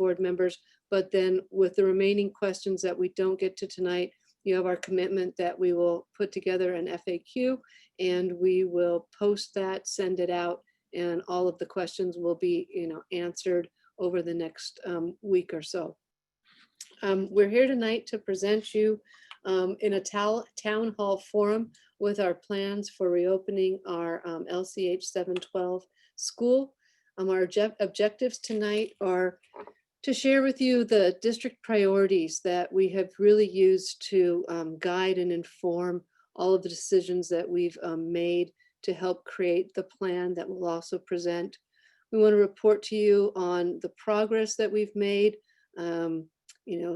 board members. But then with the remaining questions that we don't get to tonight, you have our commitment that we will put together an FAQ and we will post that, send it out, and all of the questions will be, answered over the next week or so. We're here tonight to present you in a town hall forum with our plans for reopening our LCH 712 school. Our objectives tonight are to share with you the district priorities that we have really used to guide and inform all of the decisions that we've made to help create the plan that we'll also present. We want to report to you on the progress that we've made,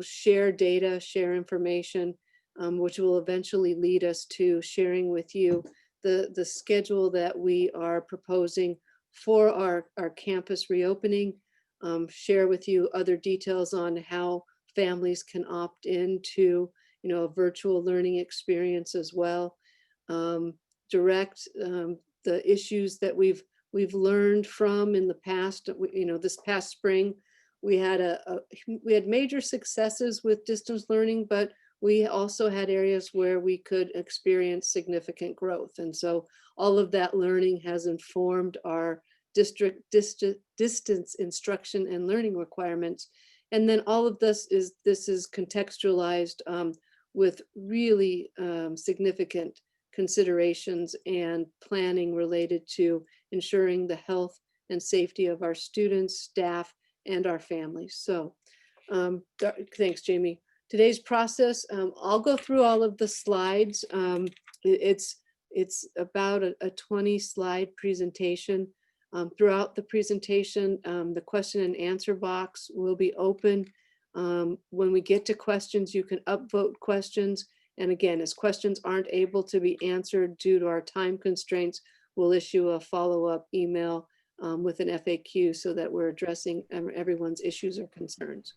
share data, share information, which will eventually lead us to sharing with you the schedule that we are proposing for our campus reopening, share with you other details on how families can opt into, a virtual learning experience as well, direct the issues that we've learned from in the past. This past spring, we had major successes with distance learning, but we also had areas where we could experience significant growth. And so all of that learning has informed our district distance instruction and learning requirements. And then all of this is contextualized with really significant considerations and planning related to ensuring the health and safety of our students, staff, and our families. So thanks, Jamie. Today's process, I'll go through all of the slides. It's about a 20-slide presentation. Throughout the presentation, the question and answer box will be open. When we get to questions, you can upvote questions. And again, as questions aren't able to be answered due to our time constraints, we'll issue a follow-up email with an FAQ so that we're addressing everyone's issues or concerns.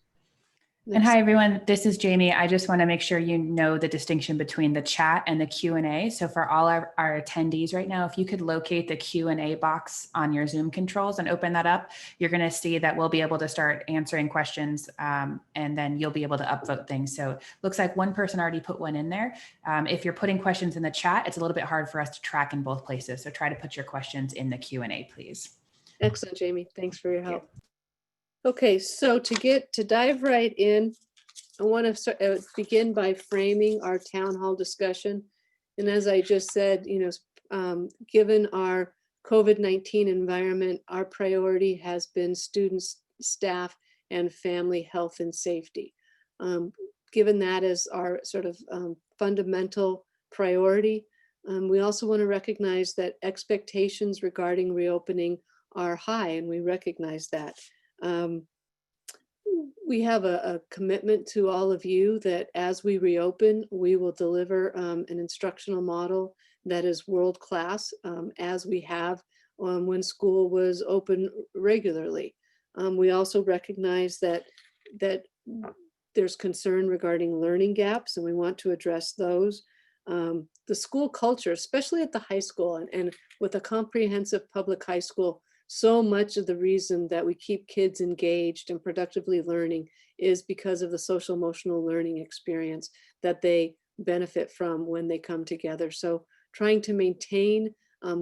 And hi, everyone. This is Jamie. I just want to make sure you know the distinction between the chat and the Q&A. So for all our attendees right now, if you could locate the Q&A box on your Zoom controls and open that up, you're going to see that we'll be able to start answering questions and then you'll be able to upvote things. So it looks like one person already put one in there. If you're putting questions in the chat, it's a little bit hard for us to track in both places. So try to put your questions in the Q&A, please. Excellent, Jamie. Thanks for your help. Okay, so to dive right in, I want to begin by framing our town hall discussion. And as I just said, given our COVID-19 environment, our priority has been students, staff, and family health and safety. Given that as our sort of fundamental priority, we also want to recognize that expectations regarding reopening are high, and we recognize that. We have a commitment to all of you that as we reopen, we will deliver an instructional model that is world-class, as we have when school was open regularly. We also recognize that there's concern regarding learning gaps, and we want to address those. The school culture, especially at the high school and with a comprehensive public high school, so much of the reason that we keep kids engaged and productively learning is because of the social emotional learning experience that they benefit from when they come together. So trying to maintain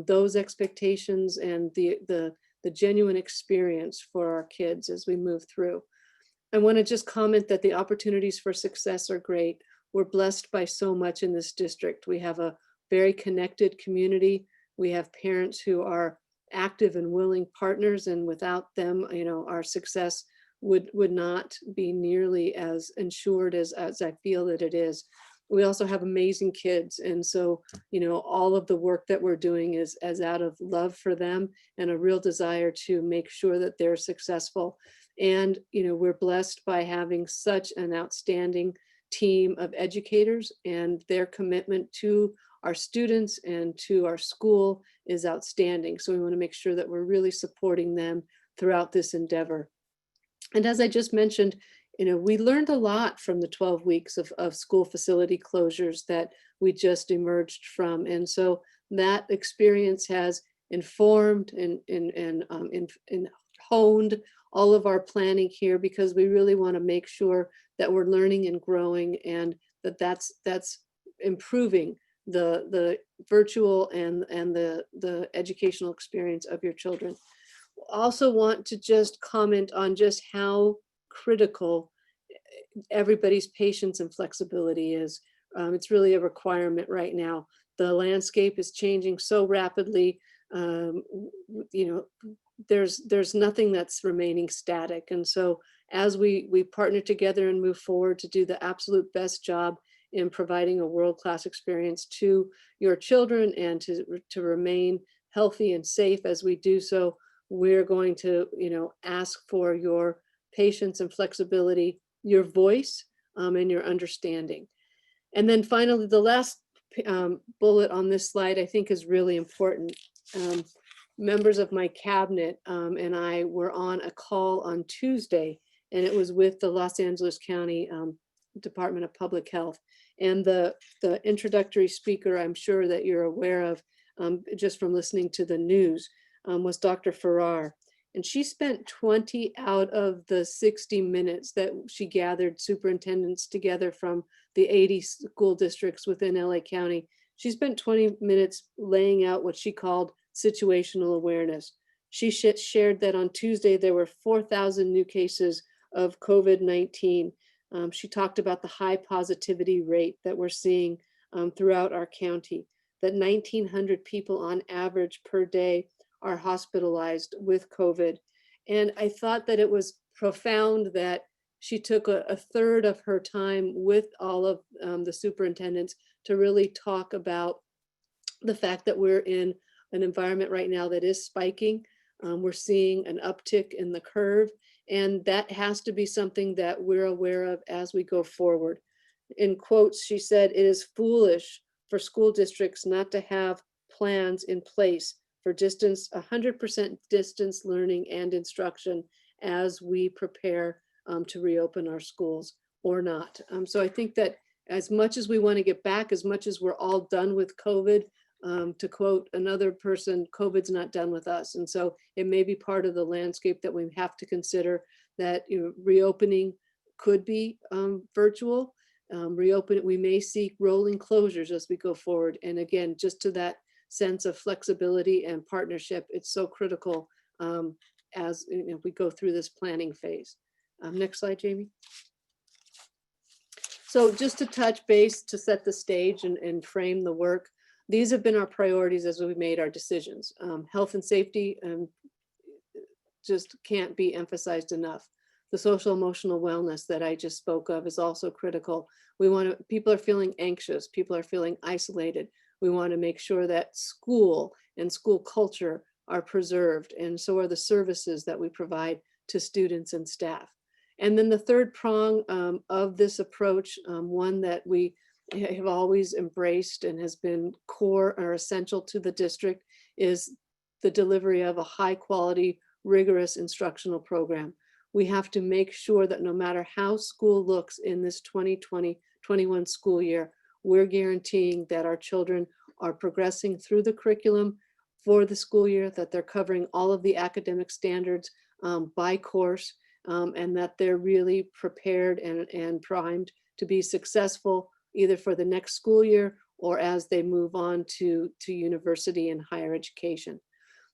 those expectations and the genuine experience for our kids as we move through. I want to just comment that the opportunities for success are great. We're blessed by so much in this district. We have a very connected community. We have parents who are active and willing partners, and without them, our success would not be nearly as ensured as I feel that it is. We also have amazing kids, and so all of the work that we're doing is as out of love for them and a real desire to make sure that they're successful. And we're blessed by having such an outstanding team of educators, and their commitment to our students and to our school is outstanding. So we want to make sure that we're really supporting them throughout this endeavor. And as I just mentioned, we learned a lot from the 12 weeks of school facility closures that we just emerged from. And so that experience has informed and honed all of our planning here, because we really want to make sure that we're learning and growing, and that's improving the virtual and the educational experience of your children. Also want to just comment on just how critical everybody's patience and flexibility is. It's really a requirement right now. The landscape is changing so rapidly. You know, there's nothing that's remaining static. And so as we partner together and move forward to do the absolute best job in providing a world-class experience to your children and to remain healthy and safe as we do so, we're going to, you know, ask for your patience and flexibility, your voice, and your understanding. And then finally, the last bullet on this slide I think is really important. Members of my cabinet and I were on a call on Tuesday, and it was with the Los Angeles County Department of Public Health. And the introductory speaker, I'm sure that you're aware of just from listening to the news, was Dr. Farrar. And she spent 20 out of the 60 minutes that she gathered superintendents together from the 80 school districts within LA County. She spent 20 minutes laying out what she called situational awareness. She shared that on Tuesday, there were 4,000 new cases of COVID-19. She talked about the high positivity rate that we're seeing throughout our county, that 1,900 people on average per day are hospitalized with COVID. And I thought that it was profound that she took a third of her time with all of the superintendents to really talk about the fact that we're in an environment right now that is spiking. We're seeing an uptick in the curve, and that has to be something that we're aware of as we go forward. In quotes, she said, "It is foolish for school districts not to have plans in place for 100% distance learning and instruction as we prepare to reopen our schools or not." So I think that as much as we want to get back, as much as we're all done with COVID, to quote another person, COVID's not done with us. And so it may be part of the landscape that we have to consider, that, you know, reopening could be virtual. We may see rolling closures as we go forward. And again, just to that sense of flexibility and partnership, it's so critical as, you know, we go through this planning phase. Next slide, Jamie. So just to touch base, to set the stage and frame the work, these have been our priorities as we made our decisions. Health and safety just can't be emphasized enough. The social emotional wellness that I just spoke of is also critical. People are feeling anxious, people are feeling isolated. We want to make sure that school and school culture are preserved, and so are the services that we provide to students and staff. And then the third prong of this approach, one that we have always embraced and has been core or essential to the district, is the delivery of a high quality, rigorous instructional program. We have to make sure that no matter how school looks in this 2020-21 school year, we're guaranteeing that our children are progressing through the curriculum for the school year, that they're covering all of the academic standards by course, and that they're really prepared and primed to be successful either for the next school year or as they move on to university and higher education.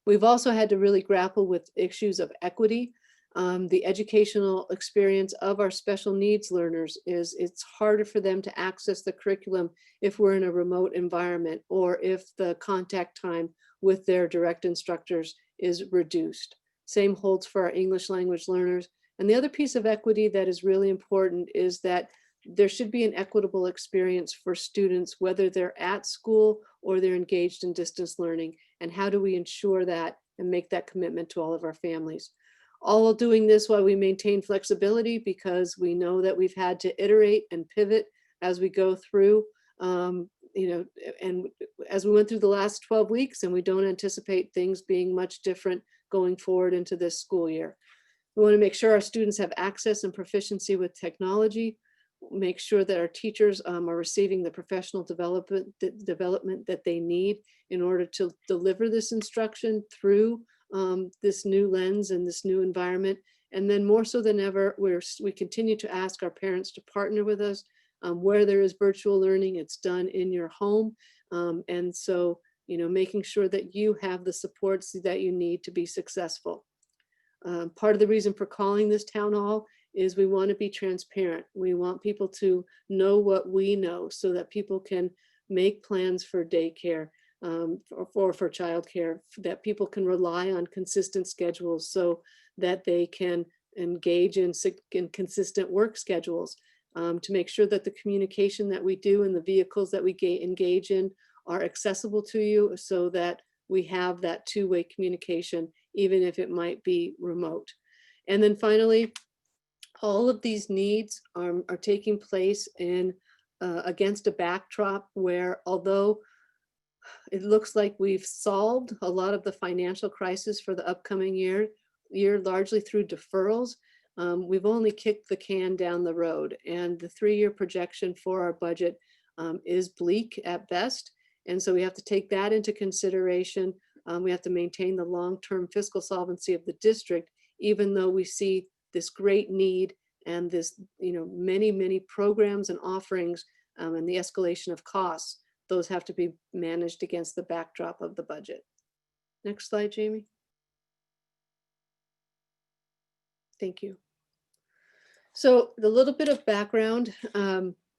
We've also had to really grapple with issues of equity. The educational experience of our special needs learners it's harder for them to access the curriculum if we're in a remote environment, or if the contact time with their direct instructors is reduced. Same holds for our English language learners. And the other piece of equity that is really important is that there should be an equitable experience for students, whether they're at school or they're engaged in distance learning. And how do we ensure that and make that commitment to all of our families? All while doing this while we maintain flexibility, because we know that we've had to iterate and pivot as we go through, you know, and as we went through the last 12 weeks, and we don't anticipate things being much different going forward into this school year. We want to make sure our students have access and proficiency with technology, make sure that our teachers are receiving the professional development that they need in order to deliver this instruction through this new lens and this new environment, And then more so than ever, we continue to ask our parents to partner with us. Where there is virtual learning, it's done in your home. And so, making sure that you have the supports that you need to be successful. Part of the reason for calling this town hall is we want to be transparent. We want people to know what we know so that people can make plans for daycare, or for childcare, that people can rely on consistent schedules so that they can engage in consistent work schedules, to make sure that the communication that we do and the vehicles that we engage in are accessible to you so that we have that two-way communication, even if it might be remote. And then finally, all of these needs are taking place in against a backdrop where, although it looks like we've solved a lot of the financial crisis for the upcoming year largely through deferrals, we've only kicked the can down the road, and the 3-year projection for our budget is bleak at best. And so we have to take that into consideration. We have to maintain the long-term fiscal solvency of the district, even though we see this great need and this, many, many programs and offerings, and the escalation of costs. Those have to be managed against the backdrop of the budget. Next slide, Jamie. Thank you. So the little bit of background,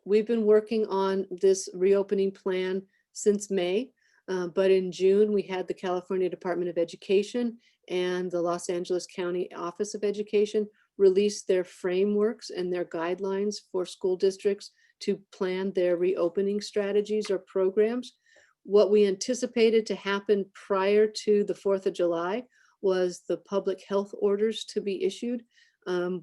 we've been working on this reopening plan since May, but in June we had the California Department of Education and the Los Angeles County Office of Education release their frameworks and their guidelines for school districts to plan their reopening strategies or programs. What we anticipated to happen prior to the 4th of July was the public health orders to be issued.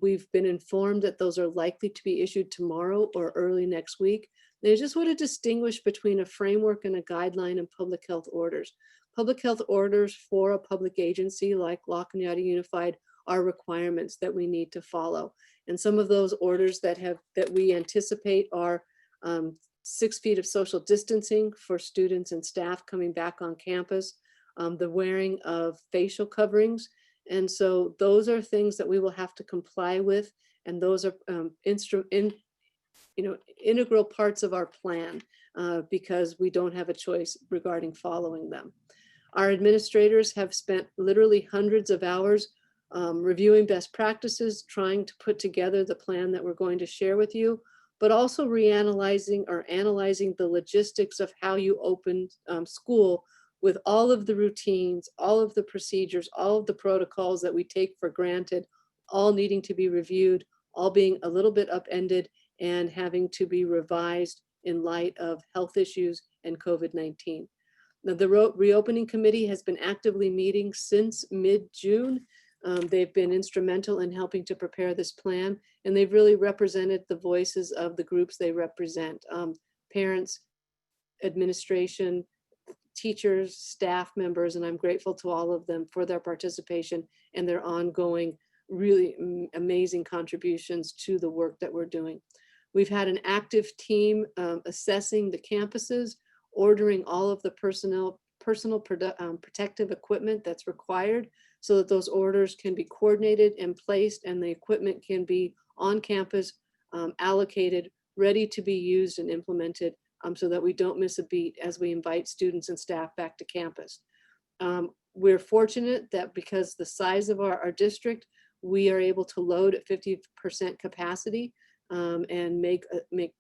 We've been informed that those are likely to be issued tomorrow or early next week. They just want to distinguish between a framework and a guideline and public health orders. Public health orders for a public agency like La Cañada Unified are requirements that we need to follow. And some of those orders that we anticipate are 6 feet of social distancing for students and staff coming back on campus, the wearing of facial coverings. And so those are things that we will have to comply with. And those are integral parts of our plan, because we don't have a choice regarding following them. Our administrators have spent literally hundreds of hours reviewing best practices, trying to put together the plan that we're going to share with you, but also analyzing the logistics of how you open school, with all of the routines, all of the procedures, all of the protocols that we take for granted, all needing to be reviewed, all being a little bit upended and having to be revised in light of health issues and COVID-19. Now, the reopening committee has been actively meeting since mid-June. They've been instrumental in helping to prepare this plan, and they've really represented the voices of the groups they represent: parents, administration, teachers, staff members, and I'm grateful to all of them for their participation and their ongoing, really amazing contributions to the work that we're doing. We've had an active team assessing the campuses, ordering all of the personal protective equipment that's required so that those orders can be coordinated and placed, and the equipment can be on campus, allocated, ready to be used and implemented, so that we don't miss a beat as we invite students and staff back to campus. We're fortunate that because the size of our district, we are able to load at 50% capacity, and make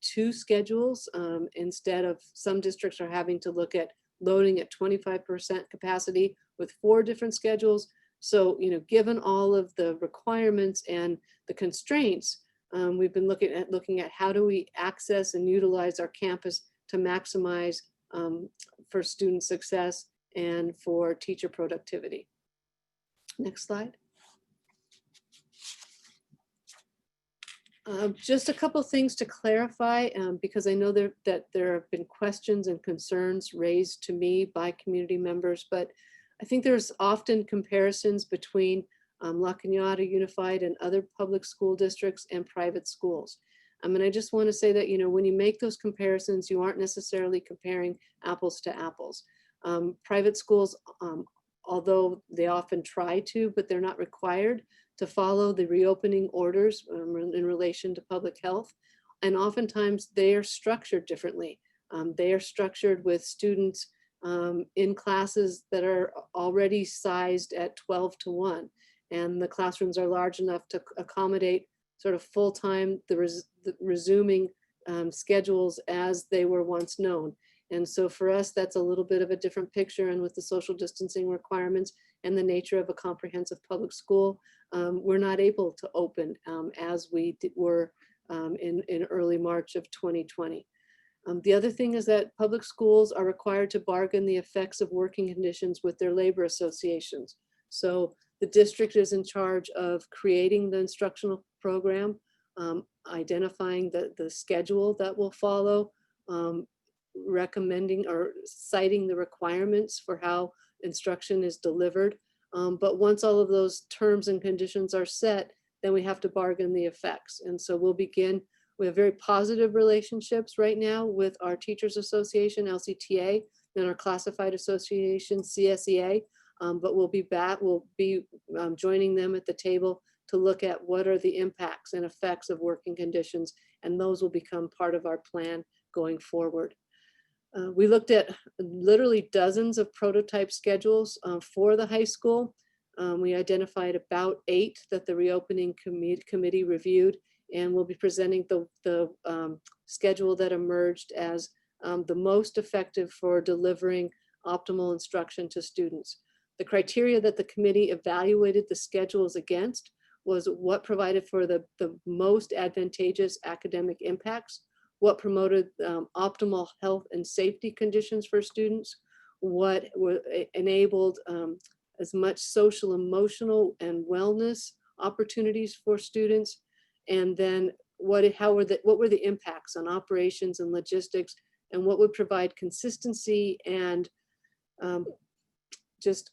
2 schedules, instead of some districts are having to look at loading at 25% capacity with 4 different schedules. So, given all of the requirements and the constraints, we've been looking at how do we access and utilize our campus to maximize for student success and for teacher productivity. Next slide. Just a couple things to clarify, because I know that there have been questions and concerns raised to me by community members, but I think there's often comparisons between La Cañada Unified and other public school districts and private schools. And I just want to say that, when you make those comparisons, you aren't necessarily comparing apples to apples. Private schools, although they often try to, but they're not required to follow the reopening orders in relation to public health. And oftentimes they are structured differently. They are structured with students in classes that are already sized at 12:1. And the classrooms are large enough to accommodate sort of full-time, the resuming schedules as they were once known. And so for us, that's a little bit of a different picture. And with the social distancing requirements and the nature of a comprehensive public school, we're not able to open as we were in early March of 2020. The other thing is that public schools are required to bargain the effects of working conditions with their labor associations. So the district is in charge of creating the instructional program, identifying the schedule that will follow, recommending or citing the requirements for how instruction is delivered. But once all of those terms and conditions are set, then we have to bargain the effects. And so we'll begin. We have very positive relationships right now with our Teachers Association, LCTA, and our Classified Association, CSEA. But we'll be joining them at the table to look at what are the impacts and effects of working conditions, and those will become part of our plan going forward. We looked at literally dozens of prototype schedules for the high school. We identified about 8 that the reopening committee reviewed, and we'll be presenting the schedule that emerged as the most effective for delivering optimal instruction to students. The criteria that the committee evaluated the schedules against was what provided for the most advantageous academic impacts, what promoted optimal health and safety conditions for students, what enabled as much social, emotional, and wellness opportunities for students, and then what were the impacts on operations and logistics, and what would provide consistency and just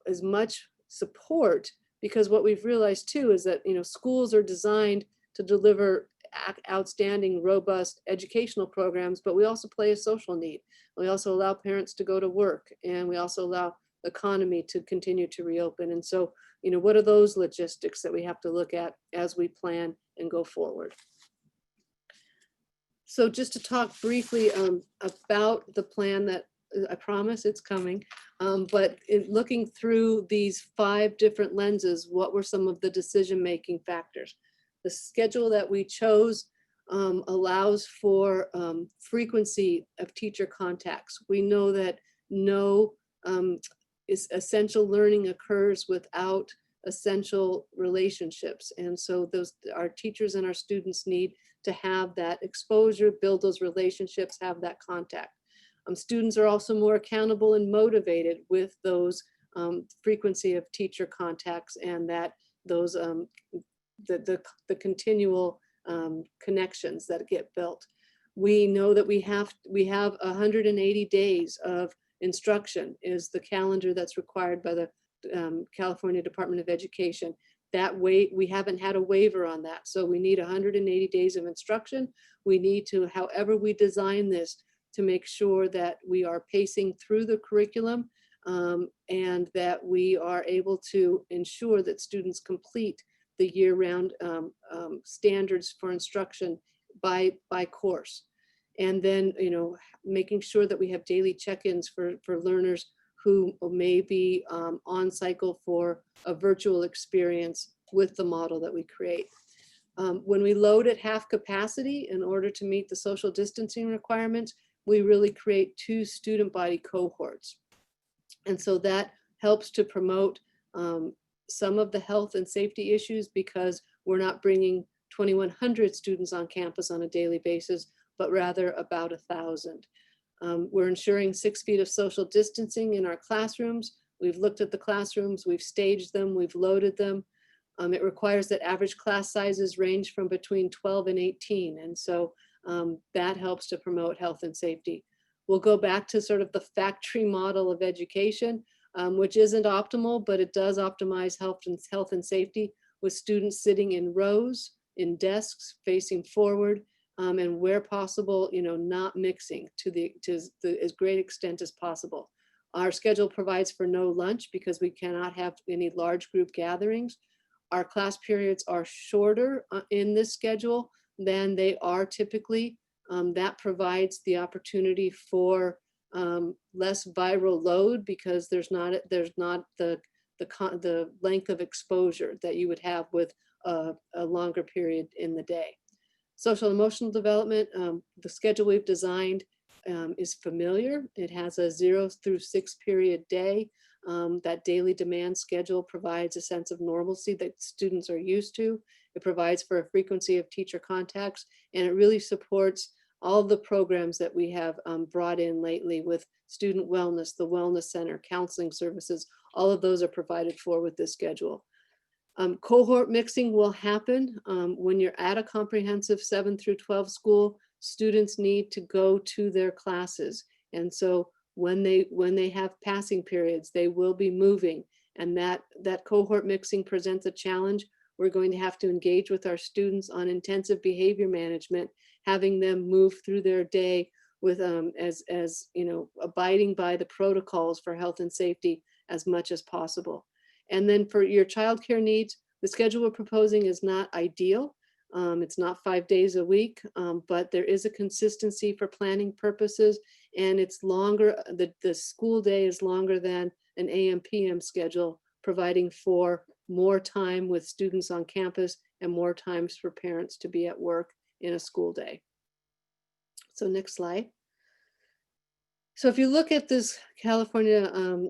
as much support. Because what we've realized too is that schools are designed to deliver outstanding, robust educational programs, but we also play a social need. We also allow parents to go to work, and we also allow the economy to continue to reopen. And so, what are those logistics that we have to look at as we plan and go forward? So just to talk briefly about the plan that I promise it's coming, but looking through these 5 different lenses, what were some of the decision-making factors? The schedule that we chose allows for frequency of teacher contacts. We know that no essential learning occurs without essential relationships. And so our teachers and our students need to have that exposure, build those relationships, have that contact. Students are also more accountable and motivated with those frequency of teacher contacts, and that those the continual connections that get built. We know that we have 180 days of instruction is the calendar that's required by the California Department of Education. That we haven't had a waiver on that. So we need 180 days of instruction. We need to, however we design this, to make sure that we are pacing through the curriculum and that we are able to ensure that students complete the year-round standards for instruction by course. And then, making sure that we have daily check-ins for learners who may be on cycle for a virtual experience with the model that we create. When we load at half capacity in order to meet the social distancing requirements, we really create 2 student body cohorts. And so that helps to promote some of the health and safety issues, because we're not bringing 2,100 students on campus on a daily basis, but rather about 1,000. We're ensuring 6 feet of social distancing in our classrooms. We've looked at the classrooms, we've staged them, we've loaded them. It requires that average class sizes range from between 12 and 18. And so that helps to promote health and safety. We'll go back to sort of the factory model of education, which isn't optimal, but it does optimize health and safety, with students sitting in rows, in desks, facing forward, and where possible, not mixing to as great extent as possible. Our schedule provides for no lunch because we cannot have any large group gatherings. Our class periods are shorter in this schedule than they are typically. That provides the opportunity for less viral load because there's not the length of exposure that you would have with a longer period in the day. Social emotional development, the schedule we've designed is familiar. It has a 0 through 6 period day. That daily demand schedule provides a sense of normalcy that students are used to. It provides for a frequency of teacher contacts, and it really supports all of the programs that we have brought in lately with student wellness, the wellness center, counseling services. All of those are provided for with this schedule. Cohort mixing will happen when you're at a comprehensive 7 through 12 school. Students need to go to their classes, and so when they have passing periods, they will be moving, and that cohort mixing presents a challenge. We're going to have to engage with our students on intensive behavior management, having them move through their day with as you know, abiding by the protocols for health and safety as much as possible. And then for your childcare needs, the schedule we're proposing is not ideal. It's not 5 days a week, but there is a consistency for planning purposes, and it's longer. The school day is longer than an AM/PM schedule, providing for more time with students on campus and more times for parents to be at work in a school day. So next slide. So if you look at this California,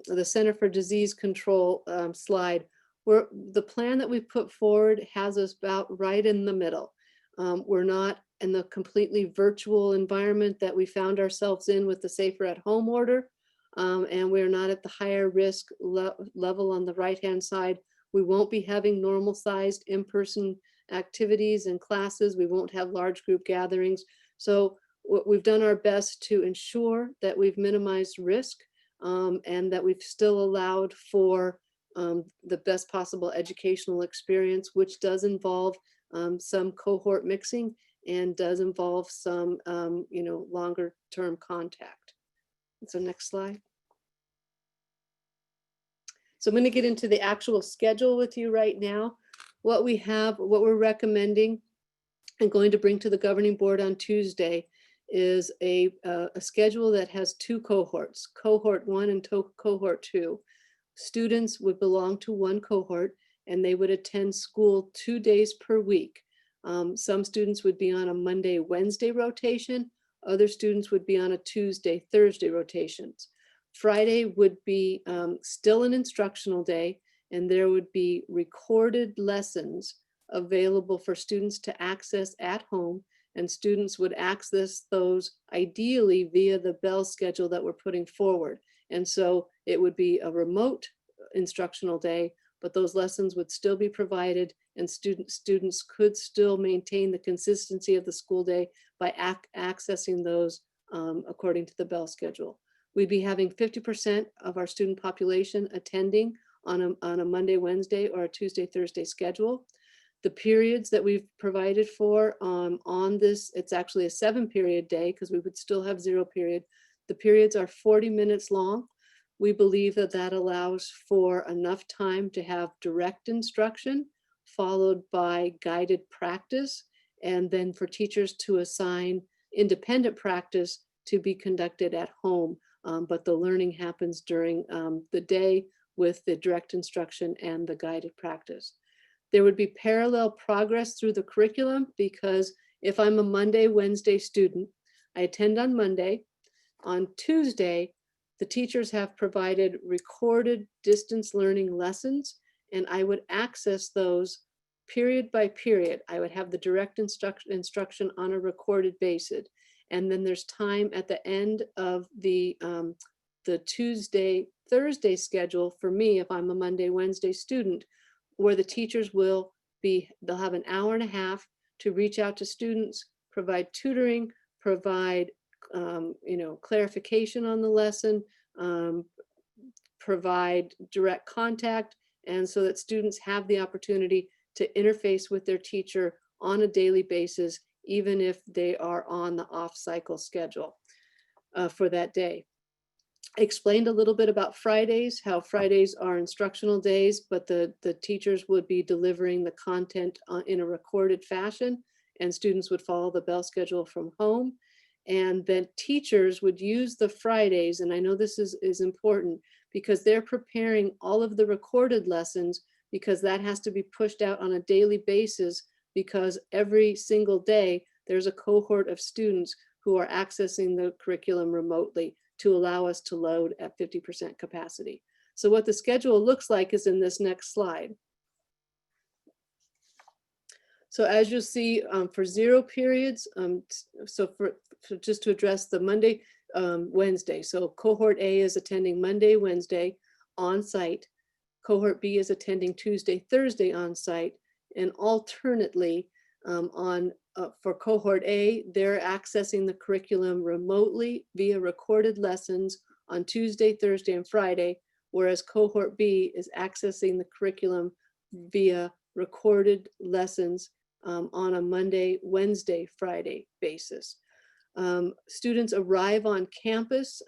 the Center for Disease Control slide, where the plan that we put forward has us about right in the middle. We're not in the completely virtual environment that we found ourselves in with the Safer at Home order, and we're not at the higher risk level on the right-hand side. We won't be having normal sized in-person activities and classes. We won't have large group gatherings. So we've done our best to ensure that we've minimized risk and that we've still allowed for the best possible educational experience, which does involve some cohort mixing and does involve some longer term contact. So next slide. So I'm going to get into the actual schedule with you right now. What we're recommending and going to bring to the governing board on Tuesday is a schedule that has 2 cohorts, cohort 1 and cohort 2. Students would belong to one cohort and they would attend school 2 days per week. Some students would be on a Monday, Wednesday rotation. Other students would be on a Tuesday, Thursday rotations. Friday would be still an instructional day, and there would be recorded lessons available for students to access at home, and students would access those ideally via the Bell schedule that we're putting forward. And so it would be a remote instructional day, but those lessons would still be provided, and students could still maintain the consistency of the school day by accessing those according to the Bell schedule. We'd be having 50% of our student population attending on a Monday, Wednesday, or a Tuesday, Thursday schedule. The periods that we've provided for on this, it's actually a 7-period day because we would still have 0 period. The periods are 40 minutes long. We believe that that allows for enough time to have direct instruction followed by guided practice, and then for teachers to assign independent practice to be conducted at home. But the learning happens during the day with the direct instruction and the guided practice. There would be parallel progress through the curriculum because if I'm a Monday, Wednesday student, I attend on Monday. On Tuesday, the teachers have provided recorded distance learning lessons, and I would access those period by period. I would have the direct instruction on a recorded basis. And then there's time at the end of the Tuesday, Thursday schedule for me, if I'm a Monday, Wednesday student, where the teachers they'll have an hour and a half to reach out to students, provide tutoring, provide clarification on the lesson, provide direct contact, and so that students have the opportunity to interface with their teacher on a daily basis, even if they are on the off-cycle schedule for that day. explained a little bit about Fridays, how Fridays are instructional days, but the teachers would be delivering the content in a recorded fashion, and students would follow the bell schedule from home. And then teachers would use the Fridays, and I know this is important because they're preparing all of the recorded lessons, because that has to be pushed out on a daily basis, because every single day there's a cohort of students who are accessing the curriculum remotely to allow us to load at 50% capacity. So what the schedule looks like is in this next slide. So as you'll see, for 0 periods, so for just to address the Monday, Wednesday. So cohort A is attending Monday, Wednesday on site. Cohort B is attending Tuesday, Thursday on site. And alternately, for cohort A, they're accessing the curriculum remotely via recorded lessons on Tuesday, Thursday, and Friday, whereas cohort B is accessing the curriculum via recorded lessons on a Monday, Wednesday, Friday basis. Students arrive on campus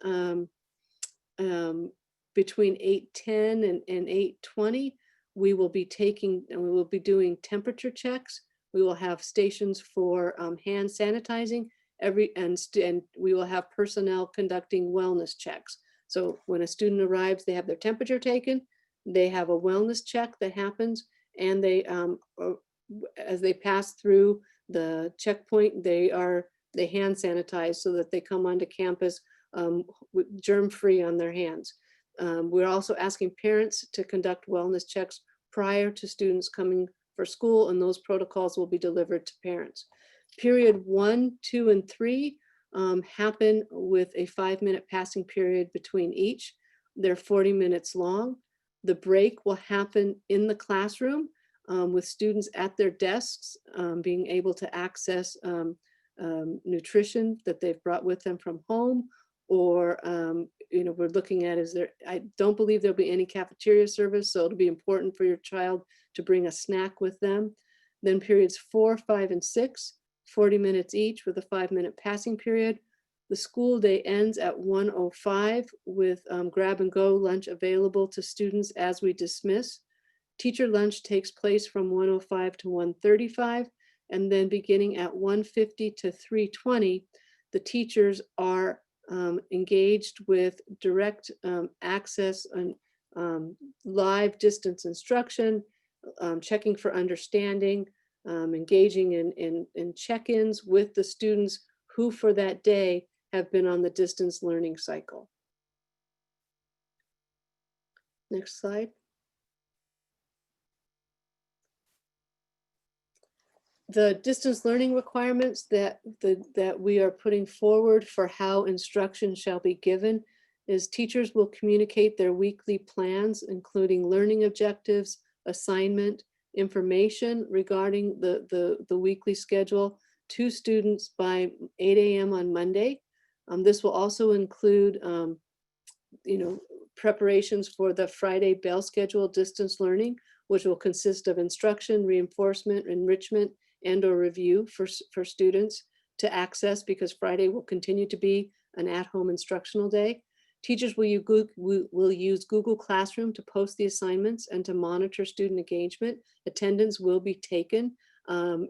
between 8:10 and 8:20. We will be doing temperature checks. We will have stations for hand sanitizing and we will have personnel conducting wellness checks. So when a student arrives, they have their temperature taken, they have a wellness check that happens, and they as they pass through the checkpoint, they hand sanitize so that they come onto campus germ-free on their hands. We're also asking parents to conduct wellness checks prior to students coming for school, and those protocols will be delivered to parents. Period 1, 2, and 3 happen with a 5-minute passing period between each. They're 40 minutes long. The break will happen in the classroom with students at their desks being able to access nutrition that they've brought with them from home, or we're looking at, I don't believe there'll be any cafeteria service, so it'll be important for your child to bring a snack with them. Then periods 4, 5, and 6, 40 minutes each with a 5-minute passing period. The school day ends at 1:05 with grab and go lunch available to students as we dismiss. Teacher lunch takes place from 1:05 to 1:35, and then beginning at 1:50 to 3:20, the teachers are engaged with direct access and live distance instruction, checking for understanding, engaging in check-ins with the students who for that day have been on the distance learning cycle. Next slide. The distance learning requirements that we are putting forward for how instruction shall be given is teachers will communicate their weekly plans, including learning objectives, assignment, information regarding the weekly schedule to students by 8 a.m. on Monday. This will also include preparations for the Friday bell schedule distance learning, which will consist of instruction, reinforcement, enrichment, and/or review for students to access, because Friday will continue to be an at-home instructional day. Teachers will use Google Classroom to post the assignments and to monitor student engagement. Attendance will be taken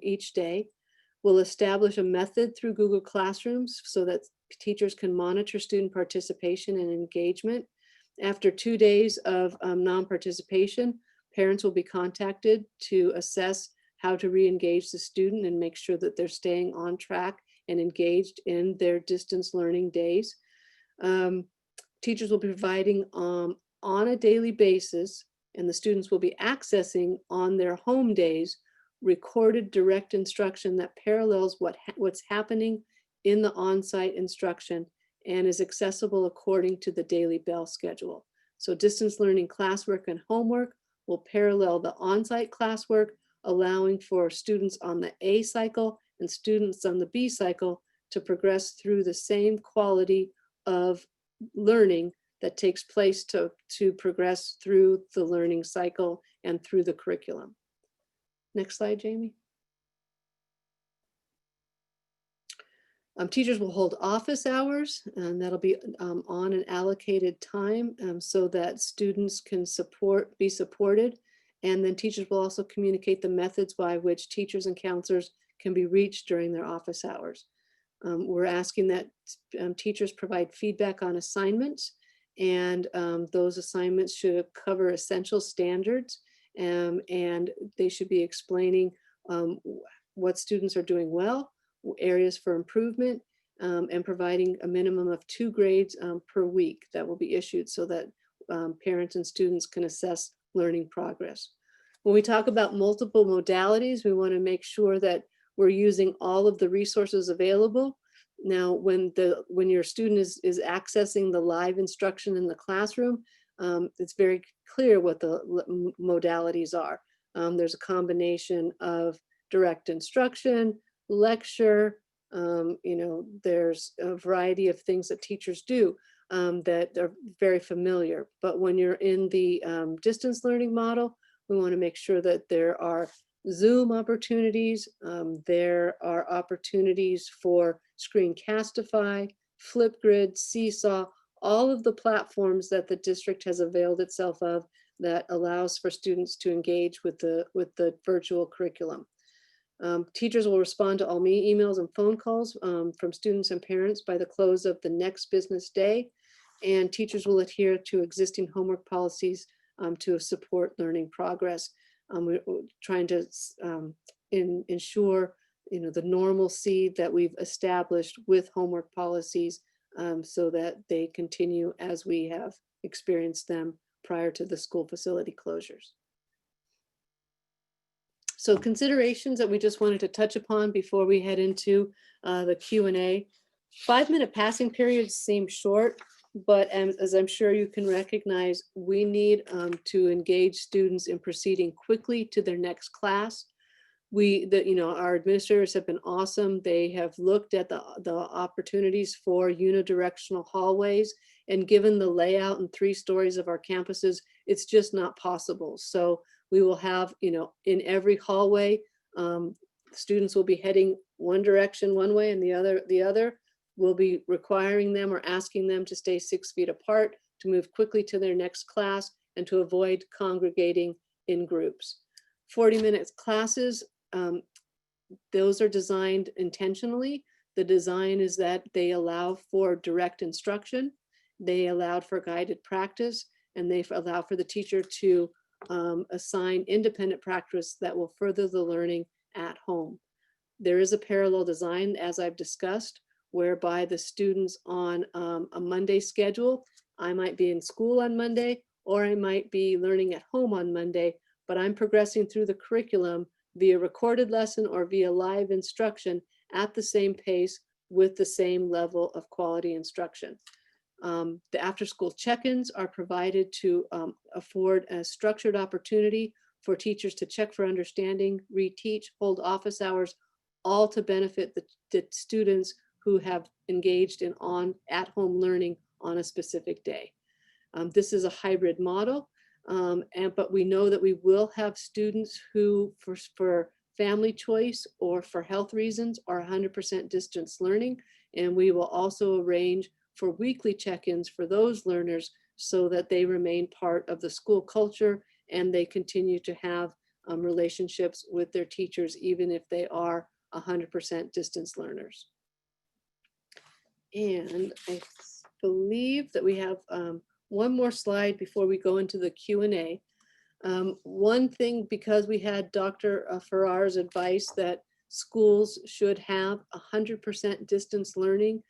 each day. We'll establish a method through Google Classrooms so that teachers can monitor student participation and engagement. After 2 days of non-participation, parents will be contacted to assess how to re-engage the student and make sure that they're staying on track and engaged in their distance learning days. Teachers will be providing on a daily basis, and the students will be accessing on their home days, recorded direct instruction that parallels what's happening in the on-site instruction and is accessible according to the daily bell schedule. So distance learning classwork and homework will parallel the on-site classwork, allowing for students on the A cycle and students on the B cycle to progress through the same quality of learning that takes place to progress through the learning cycle and through the curriculum. Next slide, Jamie. Teachers will hold office hours, and that'll be on an allocated time so that students can be supported. And then teachers will also communicate the methods by which teachers and counselors can be reached during their office hours. We're asking that teachers provide feedback on assignments, and those assignments should cover essential standards, and they should be explaining what students are doing well, areas for improvement, and providing a minimum of 2 grades per week that will be issued so that parents and students can assess learning progress. When we talk about multiple modalities, we want to make sure that we're using all of the resources available. Now, when your student is accessing the live instruction in the classroom, it's very clear what the modalities are. There's a combination of direct instruction, lecture, there's a variety of things that teachers do that are very familiar. But when you're in the distance learning model, we want to make sure that there are Zoom opportunities, there are opportunities for Screencastify, Flipgrid, Seesaw, all of the platforms that the district has availed itself of that allows for students to engage with the virtual curriculum. Teachers will respond to all emails and phone calls from students and parents by the close of the next business day, and teachers will adhere to existing homework policies to support learning progress. We're trying to ensure the normalcy that we've established with homework policies so that they continue as we have experienced them prior to the school facility closures. So considerations that we just wanted to touch upon before we head into the Q&A. 5-minute passing periods seem short, but as I'm sure you can recognize, we need to engage students in proceeding quickly to their next class. Our administrators have been awesome. They have looked at the opportunities for unidirectional hallways, and given the layout and 3 stories of our campuses, it's just not possible. So we will have, in every hallway, students will be heading one direction one way and the other. We'll be requiring them or asking them to stay 6 feet apart, to move quickly to their next class, and to avoid congregating in groups. 40-minute classes, those are designed intentionally. The design is that they allow for direct instruction, they allowed for guided practice, and they allow for the teacher to assign independent practice that will further the learning at home. There is a parallel design, as I've discussed, whereby the students on a Monday schedule, I might be in school on Monday, or I might be learning at home on Monday, but I'm progressing through the curriculum via recorded lesson or via live instruction at the same pace with the same level of quality instruction. The after-school check-ins are provided to afford a structured opportunity for teachers to check for understanding, reteach, hold office hours, all to benefit the students who have engaged in at-home learning on a specific day. This is a hybrid model, but we know that we will have students who, for family choice or for health reasons, are 100% distance learning, and we will also arrange for weekly check-ins for those learners so that they remain part of the school culture and they continue to have relationships with their teachers, even if they are 100% distance learners. And I believe that we have one more slide before we go into the Q&A. One thing, because we had Dr. Farrar's advice that schools should have 100% distance learning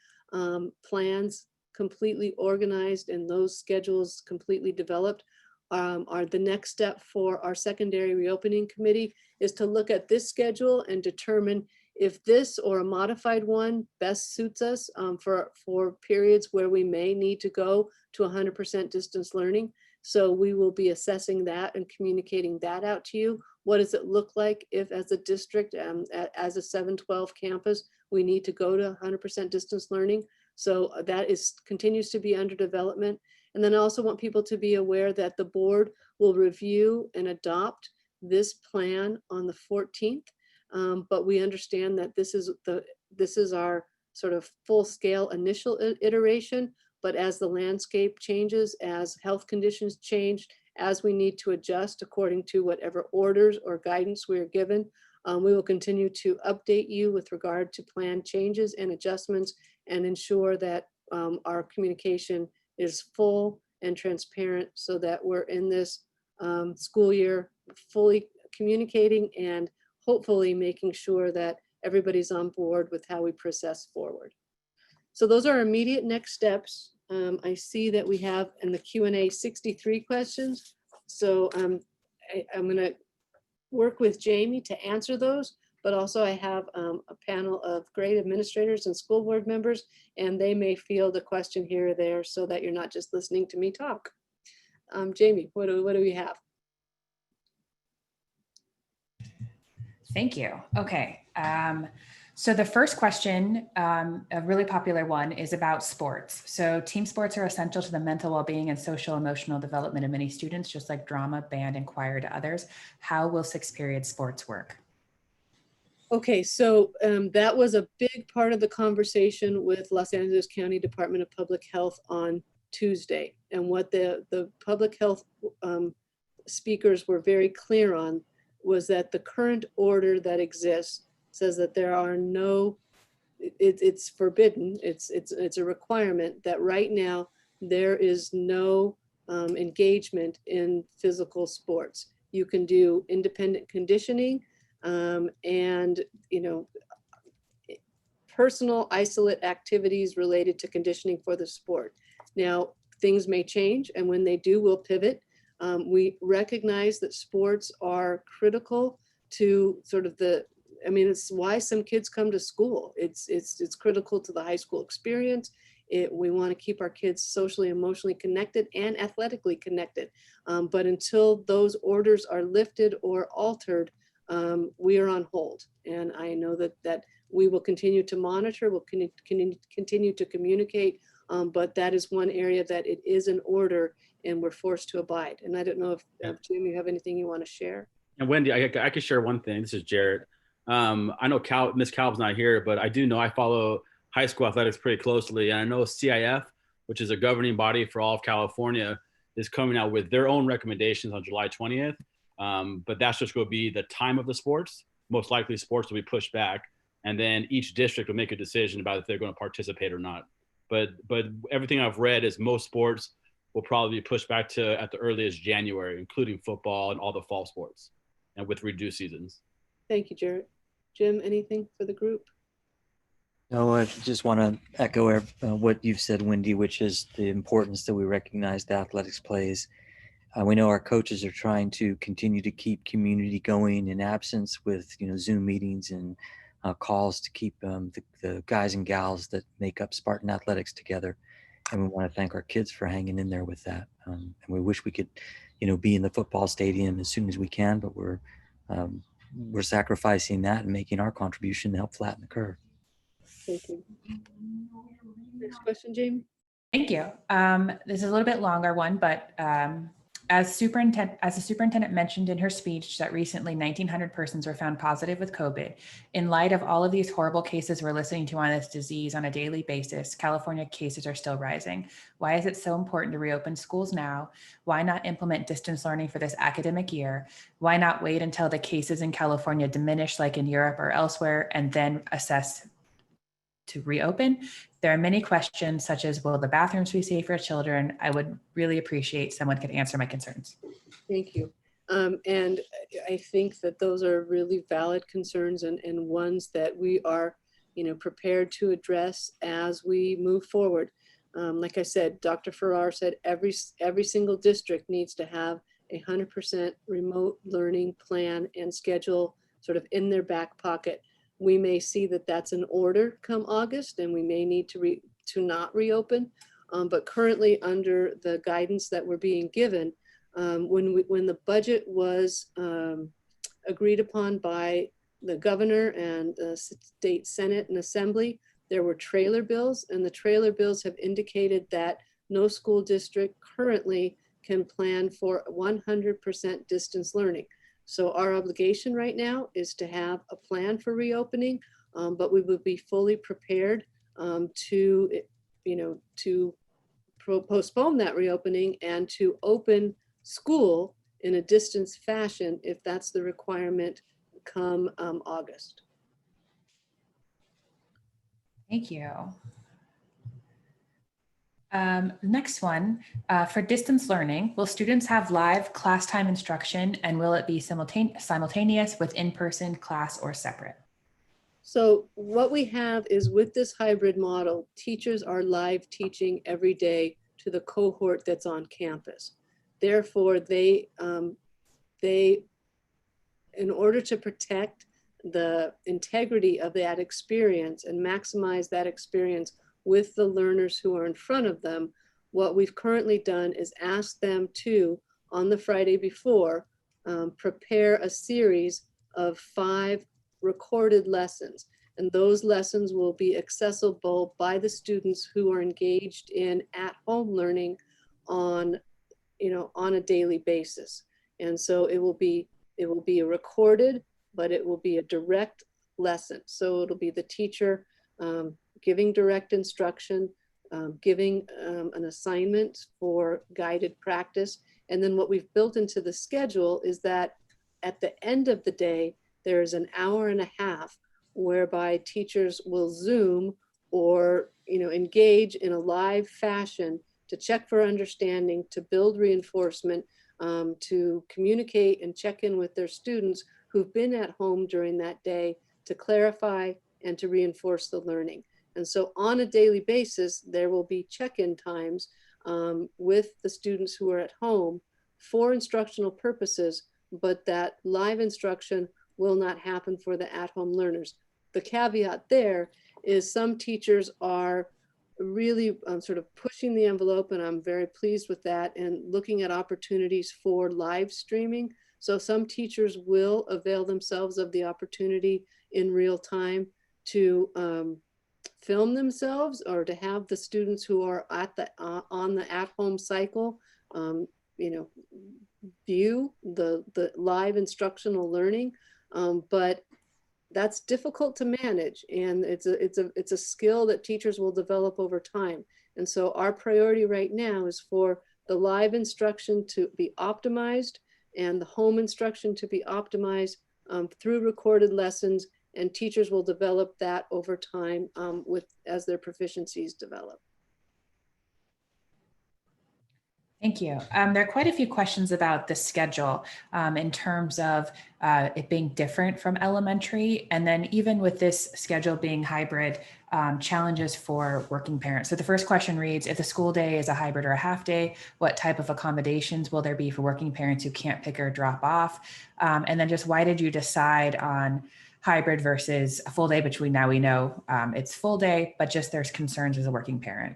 plans completely organized and those schedules completely developed, are the next step for our secondary reopening committee is to look at this schedule and determine if this or a modified one best suits us for periods where we may need to go to 100% distance learning. So we will be assessing that and communicating that out to you. What does it look like if as a district, as a 712 campus, we need to go to 100% distance learning? So that continues to be under development. And then I also want people to be aware that the board will review and adopt this plan on the 14th. But we understand that this is our sort of full-scale initial iteration, but as the landscape changes, as health conditions change, as we need to adjust according to whatever orders or guidance we are given, we will continue to update you with regard to plan changes and adjustments and ensure that our communication is full and transparent so that we're in this school year fully communicating and hopefully making sure that everybody's on board with how we process forward. So those are immediate next steps. I see that we have in the Q&A 63 questions. So I'm going to work with Jamie to answer those, but also I have a panel of great administrators and school board members, and they may field a question here or there so that you're not just listening to me talk. Jamie, what do we have? Thank you. Okay. So the first question, a really popular one, is about sports. So team sports are essential to the mental well-being and social emotional development of many students, just like drama, band, and choir to others. How will 6th period sports work? Okay, so that was a big part of the conversation with Los Angeles County Department of Public Health on Tuesday. And what the public health speakers were very clear on was that the current order that exists says that there are no, it's forbidden, it's a requirement that right now there is no engagement in physical sports. You can do independent conditioning and, you know, personal isolate activities related to conditioning for the sport. Now, things may change, and when they do, we'll pivot. We recognize that sports are critical to sort of the, I mean, it's why some kids come to school. It's critical to the high school experience. We want to keep our kids socially, emotionally connected and athletically connected. But until those orders are lifted or altered, we are on hold. And I know that we will continue to monitor, we'll continue to communicate, but that is one area that it is an order and we're forced to abide. And I don't know if Jim, you have anything you want to share? And Wendy, I could share one thing. This is Jared. I know Miss Calv's not here, but I do know I follow high school athletics pretty closely. And I know CIF, which is a governing body for all of California, is coming out with their own recommendations on July 20th. But that's just going to be the time of the sports. Most likely sports will be pushed back. And then each district will make a decision about if they're going to participate or not. But everything I've read is most sports will probably be pushed back to at the earliest January, including football and all the fall sports, and with reduced seasons. Thank you, Jared. Jim, anything for the group? No, I just want to echo what you've said, Wendy, which is the importance that we recognize that athletics plays. We know our coaches are trying to continue to keep community going in absence with, Zoom meetings and calls to keep the guys and gals that make up Spartan Athletics together. And we want to thank our kids for hanging in there with that. And we wish we could, be in the football stadium as soon as we can, but we're sacrificing that and making our contribution to help flatten the curve. Thank you. Next question, Jamie. Thank you. This is a little bit longer one, but as the superintendent mentioned in her speech that recently 1,900 persons were found positive with COVID. In light of all of these horrible cases we're listening to on this disease on a daily basis, California cases are still rising. Why is it so important to reopen schools now? Why not implement distance learning for this academic year? Why not wait until the cases in California diminish like in Europe or elsewhere and then assess to reopen? There are many questions such as, will the bathrooms be safe for children? I would really appreciate someone could answer my concerns. Thank you. And I think that those are really valid concerns and ones that we are, prepared to address as we move forward. Like I said, Dr. Farrar said every single district needs to have 100% remote learning plan and schedule sort of in their back pocket. We may see that that's an order come August, and we may need to not reopen. But currently, under the guidance that we're being given, when the budget was agreed upon by the governor and the state Senate and Assembly, there were trailer bills, and the trailer bills have indicated that no school district currently can plan for 100% distance learning. So our obligation right now is to have a plan for reopening, but we would be fully prepared to, to postpone that reopening and to open school in a distance fashion if that's the requirement come August. Thank you. Next one, for distance learning, will students have live class time instruction, and will it be simultaneous with in-person class or separate? So what we have is, with this hybrid model, teachers are live teaching every day to the cohort that's on campus. Therefore, they, in order to protect the integrity of that experience and maximize that experience with the learners who are in front of them, what we've currently done is ask them to, on the Friday before, prepare a series of 5 recorded lessons. And those lessons will be accessible by the students who are engaged in at-home learning on, on a daily basis. And so it will be a recorded, but it will be a direct lesson. So it'll be the teacher giving direct instruction, giving an assignment for guided practice. And then what we've built into the schedule is that at the end of the day, there's an hour and a half whereby teachers will Zoom or engage in a live fashion to check for understanding, to build reinforcement, to communicate and check in with their students who've been at home during that day, to clarify and to reinforce the learning. And so on a daily basis, there will be check-in times with the students who are at home for instructional purposes, but that live instruction will not happen for the at-home learners. The caveat there is some teachers are really sort of pushing the envelope, and I'm very pleased with that, and looking at opportunities for live streaming. So some teachers will avail themselves of the opportunity in real time to film themselves, or to have the students who are at the on the at-home cycle view the live instructional learning. But that's difficult to manage, and it's a skill that teachers will develop over time. And so our priority right now is for the live instruction to be optimized and the home instruction to be optimized through recorded lessons, and teachers will develop that over time as their proficiencies develop. Thank you. There are quite a few questions about the schedule in terms of it being different from elementary, and then even with this schedule being hybrid, challenges for working parents. So the first question reads, if the school day is a hybrid or a half day, what type of accommodations will there be for working parents who can't pick or drop off? And then just why did you decide on hybrid versus a full day, which we know it's full day, but just there's concerns as a working parent?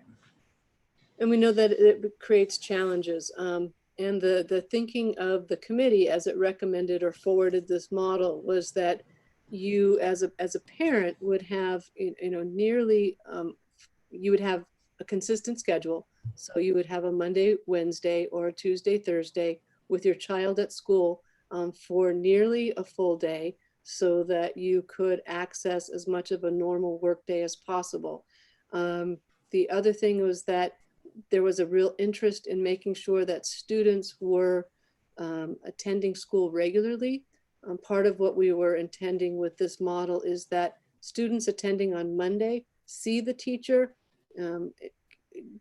And we know that it creates challenges. And the thinking of the committee as it recommended or forwarded this model was that you as a parent would have, you would have a consistent schedule. So you would have a Monday, Wednesday, or a Tuesday, Thursday with your child at school for nearly a full day, so that you could access as much of a normal workday as possible. The other thing was that there was a real interest in making sure that students were attending school regularly. Part of what we were intending with this model is that students attending on Monday see the teacher,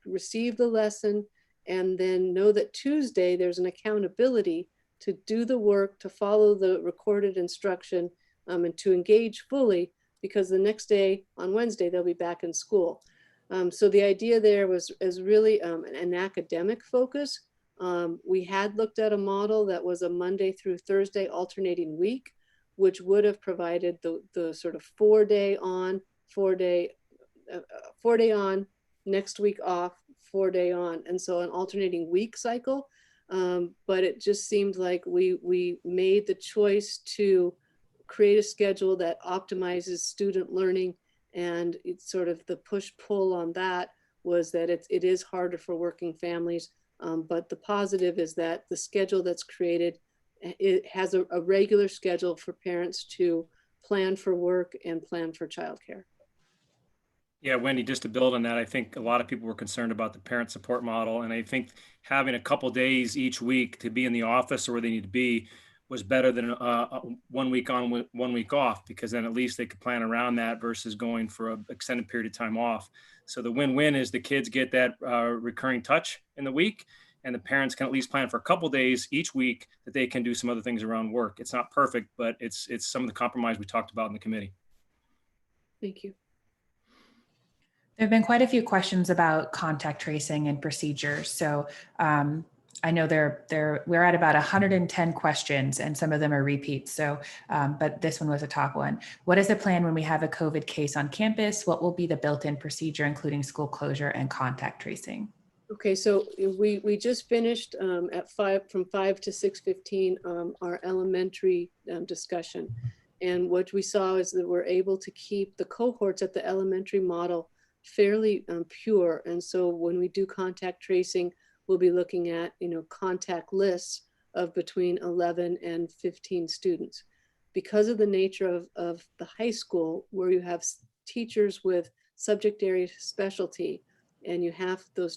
receive the lesson, and then know that Tuesday there's an accountability to do the work, to follow the recorded instruction, and to engage fully, because the next day on Wednesday they'll be back in school. So the idea there was really an academic focus. We had looked at a model that was a Monday through Thursday alternating week, which would have provided the sort of 4-day on, 4-day on, next week off, 4-day on, and so an alternating week cycle. But it just seemed like we made the choice to create a schedule that optimizes student learning. And it's sort of the push-pull on that was that it is harder for working families. But the positive is that the schedule that's created, it has a regular schedule for parents to plan for work and plan for childcare. Yeah, Wendy, just to build on that, I think a lot of people were concerned about the parent support model. And I think having a couple days each week to be in the office or where they need to be was better than 1 week on, 1 week off, because then at least they could plan around that versus going for an extended period of time off. So the win-win is the kids get that recurring touch in the week, and the parents can at least plan for a couple days each week that they can do some other things around work. It's not perfect, but it's some of the compromise we talked about in the committee. Thank you. There have been quite a few questions about contact tracing and procedures. So I know we're at about 110 questions, and some of them are repeats. So, but this one was a top one. What is the plan when we have a COVID case on campus? What will be the built-in procedure, including school closure and contact tracing? Okay, so we just finished from 5 to 6:15 our elementary discussion. And what we saw is that we're able to keep the cohorts at the elementary model fairly pure. And so when we do contact tracing, we'll be looking at, contact lists of between 11 and 15 students. Because of the nature of the high school, where you have teachers with subject area specialty, and you have the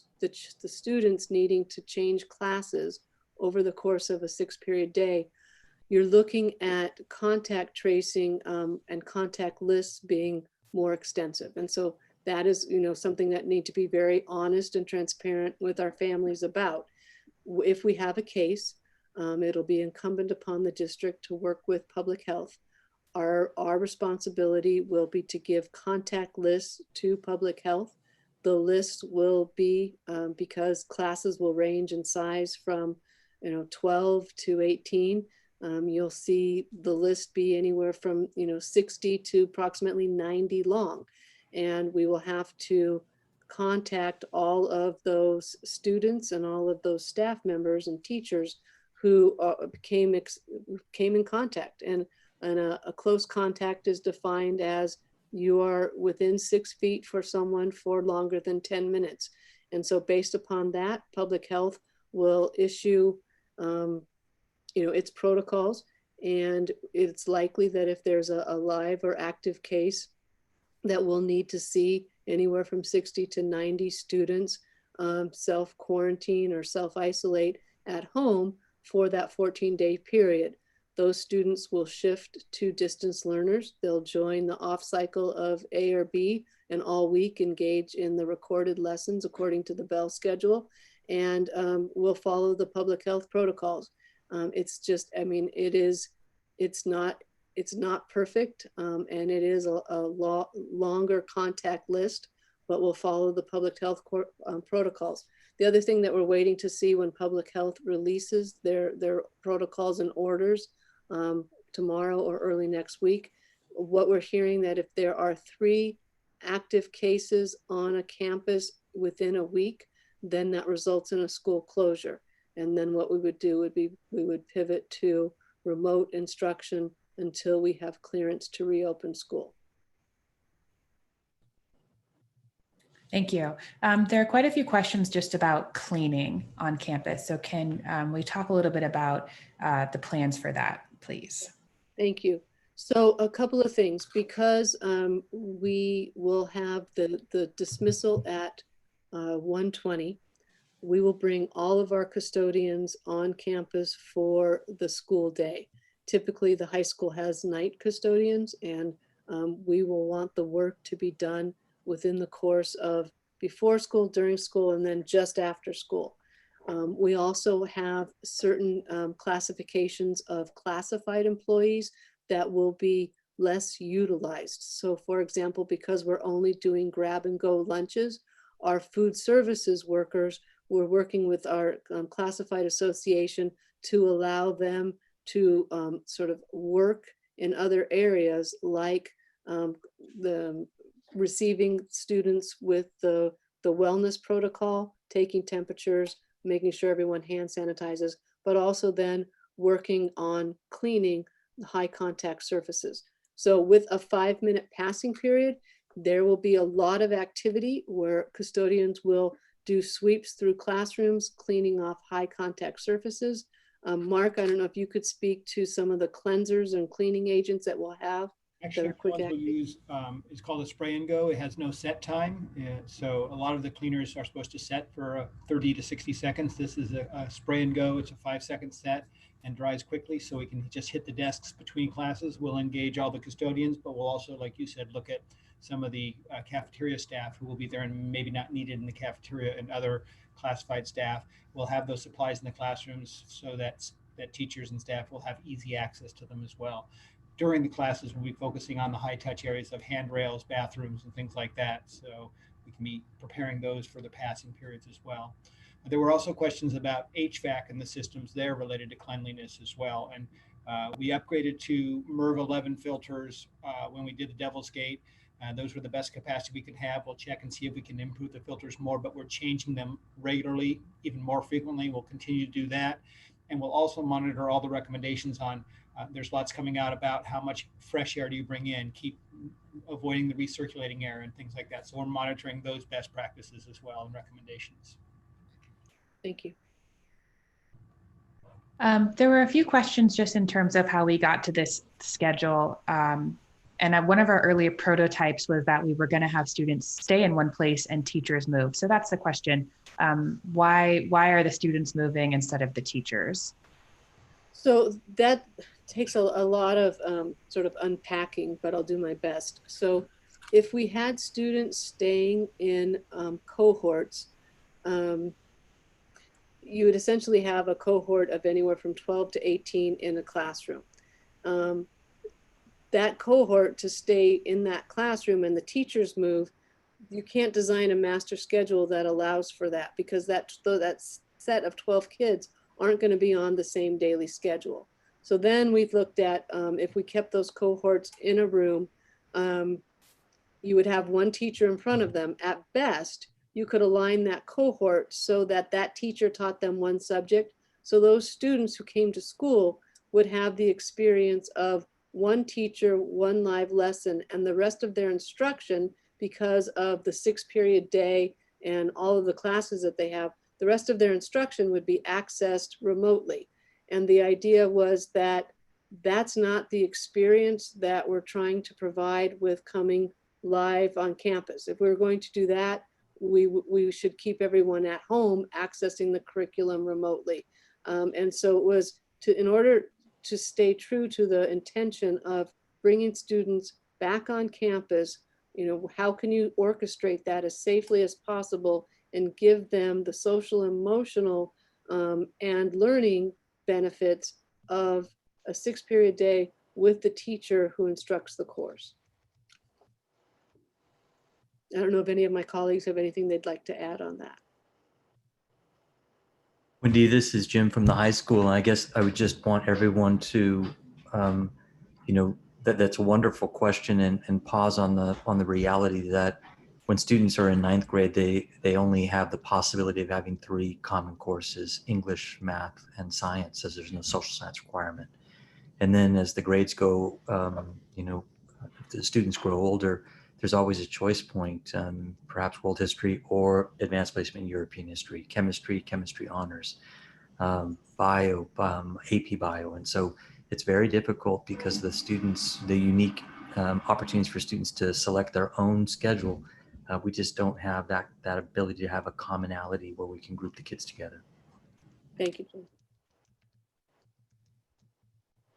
students needing to change classes over the course of a 6-period day, you're looking at contact tracing and contact lists being more extensive. And so that is, something that need to be very honest and transparent with our families about. If we have a case, it'll be incumbent upon the district to work with public health. Our responsibility will be to give contact lists to public health. The list will be, because classes will range in size from 12 to 18, you'll see the list be anywhere from 60 to approximately 90 long. And we will have to contact all of those students and all of those staff members and teachers who came in contact. And a close contact is defined as you are within 6 feet for someone for longer than 10 minutes. And so based upon that, public health will issue its protocols. And it's likely that if there's a live or active case, that we'll need to see anywhere from 60 to 90 students self-quarantine or self-isolate at home for that 14-day period. Those students will shift to distance learners. They'll join the off cycle of A or B and all week engage in the recorded lessons according to the Bell schedule, and we'll follow the public health protocols. It's not perfect, and it is a longer contact list, but we'll follow the public health protocols. The other thing that we're waiting to see when public health releases their protocols and orders tomorrow or early next week, what we're hearing that if there are 3 active cases on a campus within a week, then that results in a school closure. And then what we would do would be, we would pivot to remote instruction until we have clearance to reopen school. Thank you. There are quite a few questions just about cleaning on campus. So can we talk a little bit about the plans for that, please? Thank you. So a couple of things, because we will have the dismissal at 1:20, we will bring all of our custodians on campus for the school day. Typically, the high school has night custodians, and we will want the work to be done within the course of before school, during school, and then just after school. We also have certain classifications of classified employees that will be less utilized. So for example, because we're only doing grab and go lunches, our food services workers, we're working with our classified association to allow them to sort of work in other areas, like the receiving students with the wellness protocol, taking temperatures, making sure everyone hand sanitizes, but also then working on cleaning the high contact surfaces. So with a 5-minute passing period, there will be a lot of activity where custodians will do sweeps through classrooms, cleaning off high contact surfaces. Mark, I don't know if you could speak to some of the cleansers and cleaning agents that we'll have Actually, the quick the ones we acting. use is called a spray and go. It has no set time. So a lot of the cleaners are supposed to set for 30 to 60 seconds. This is a spray and go. It's a 5-second set and dries quickly. So we can just hit the desks between classes. We'll engage all the custodians, but we'll also, like you said, look at some of the cafeteria staff who will be there and maybe not needed in the cafeteria, and other classified staff. We'll have those supplies in the classrooms so that teachers and staff will have easy access to them as well. During the classes, we'll be focusing on the high touch areas of handrails, bathrooms, and things like that. So we can be preparing those for the passing periods as well. There were also questions about HVAC and the systems there related to cleanliness as well. And we upgraded to MERV 11 filters when we did the Devil's Gate. Those were the best capacity we could have. We'll check and see if we can improve the filters more, but we're changing them regularly, even more frequently. We'll continue to do that. And we'll also monitor all the recommendations on, there's lots coming out about how much fresh air do you bring in, keep avoiding the recirculating air and things like that. So we're monitoring those best practices as well and recommendations. Thank you. There were a few questions just in terms of how we got to this schedule. And one of our earlier prototypes was that we were going to have students stay in one place and teachers move. So that's the question. Why are the students moving instead of the teachers? So that takes a lot of sort of unpacking, but I'll do my best. So if we had students staying in cohorts, you would essentially have a cohort of anywhere from 12 to 18 in a classroom. That cohort to stay in that classroom and the teachers move, you can't design a master schedule that allows for that, because that set of 12 kids aren't going to be on the same daily schedule. So then we've looked at if we kept those cohorts in a room, you would have one teacher in front of them. At best, you could align that cohort so that that teacher taught them one subject. So those students who came to school would have the experience of one teacher, one live lesson, and the rest of their instruction, because of the 6-period day and all of the classes that they have, the rest of their instruction would be accessed remotely. And the idea was that that's not the experience that we're trying to provide with coming live on campus. If we're going to do that, we should keep everyone at home accessing the curriculum remotely. And so it was in order to stay true to the intention of bringing students back on campus, how can you orchestrate that as safely as possible and give them the social, emotional, and learning benefits of a 6-period day with the teacher who instructs the course. I don't know if any of my colleagues have anything they'd like to add on that. Wendy, this is Jim from the high school, and I guess I would just want everyone to, that's a wonderful question, and pause on the reality that when students are in 9th grade, they only have the possibility of having 3 common courses: English, math, and science, as there's no social science requirement. And then as the grades go, if the students grow older, there's always a choice point, perhaps world history or advanced placement in European history, chemistry honors, bio, AP bio. And so it's very difficult because the students, the unique opportunities for students to select their own schedule, we just don't have that ability to have a commonality where we can group the kids together. Thank you, Jim.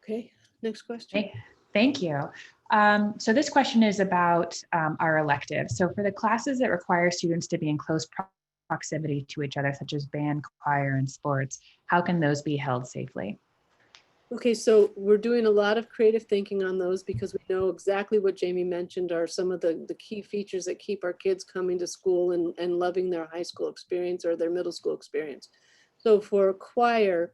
Okay, next question. Okay, thank you. So this question is about our electives. So for the classes that require students to be in close proximity to each other, such as band, choir, and sports, how can those be held safely? Okay, so we're doing a lot of creative thinking on those, because we know exactly what Jamie mentioned are some of the key features that keep our kids coming to school and loving their high school experience or their middle school experience. So for choir,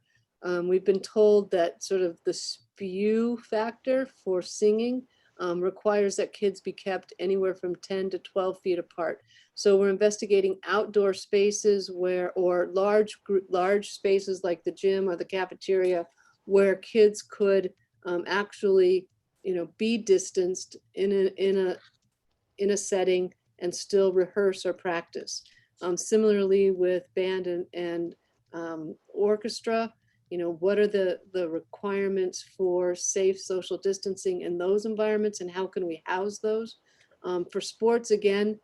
we've been told that sort of the spew factor for singing requires that kids be kept anywhere from 10 to 12 feet apart. So we're investigating outdoor spaces or large spaces like the gym or the cafeteria, where kids could actually, be distanced in a setting and still rehearse or practice. Similarly with band and orchestra, what are the requirements for safe social distancing in those environments, and how can we house those? For sports, again,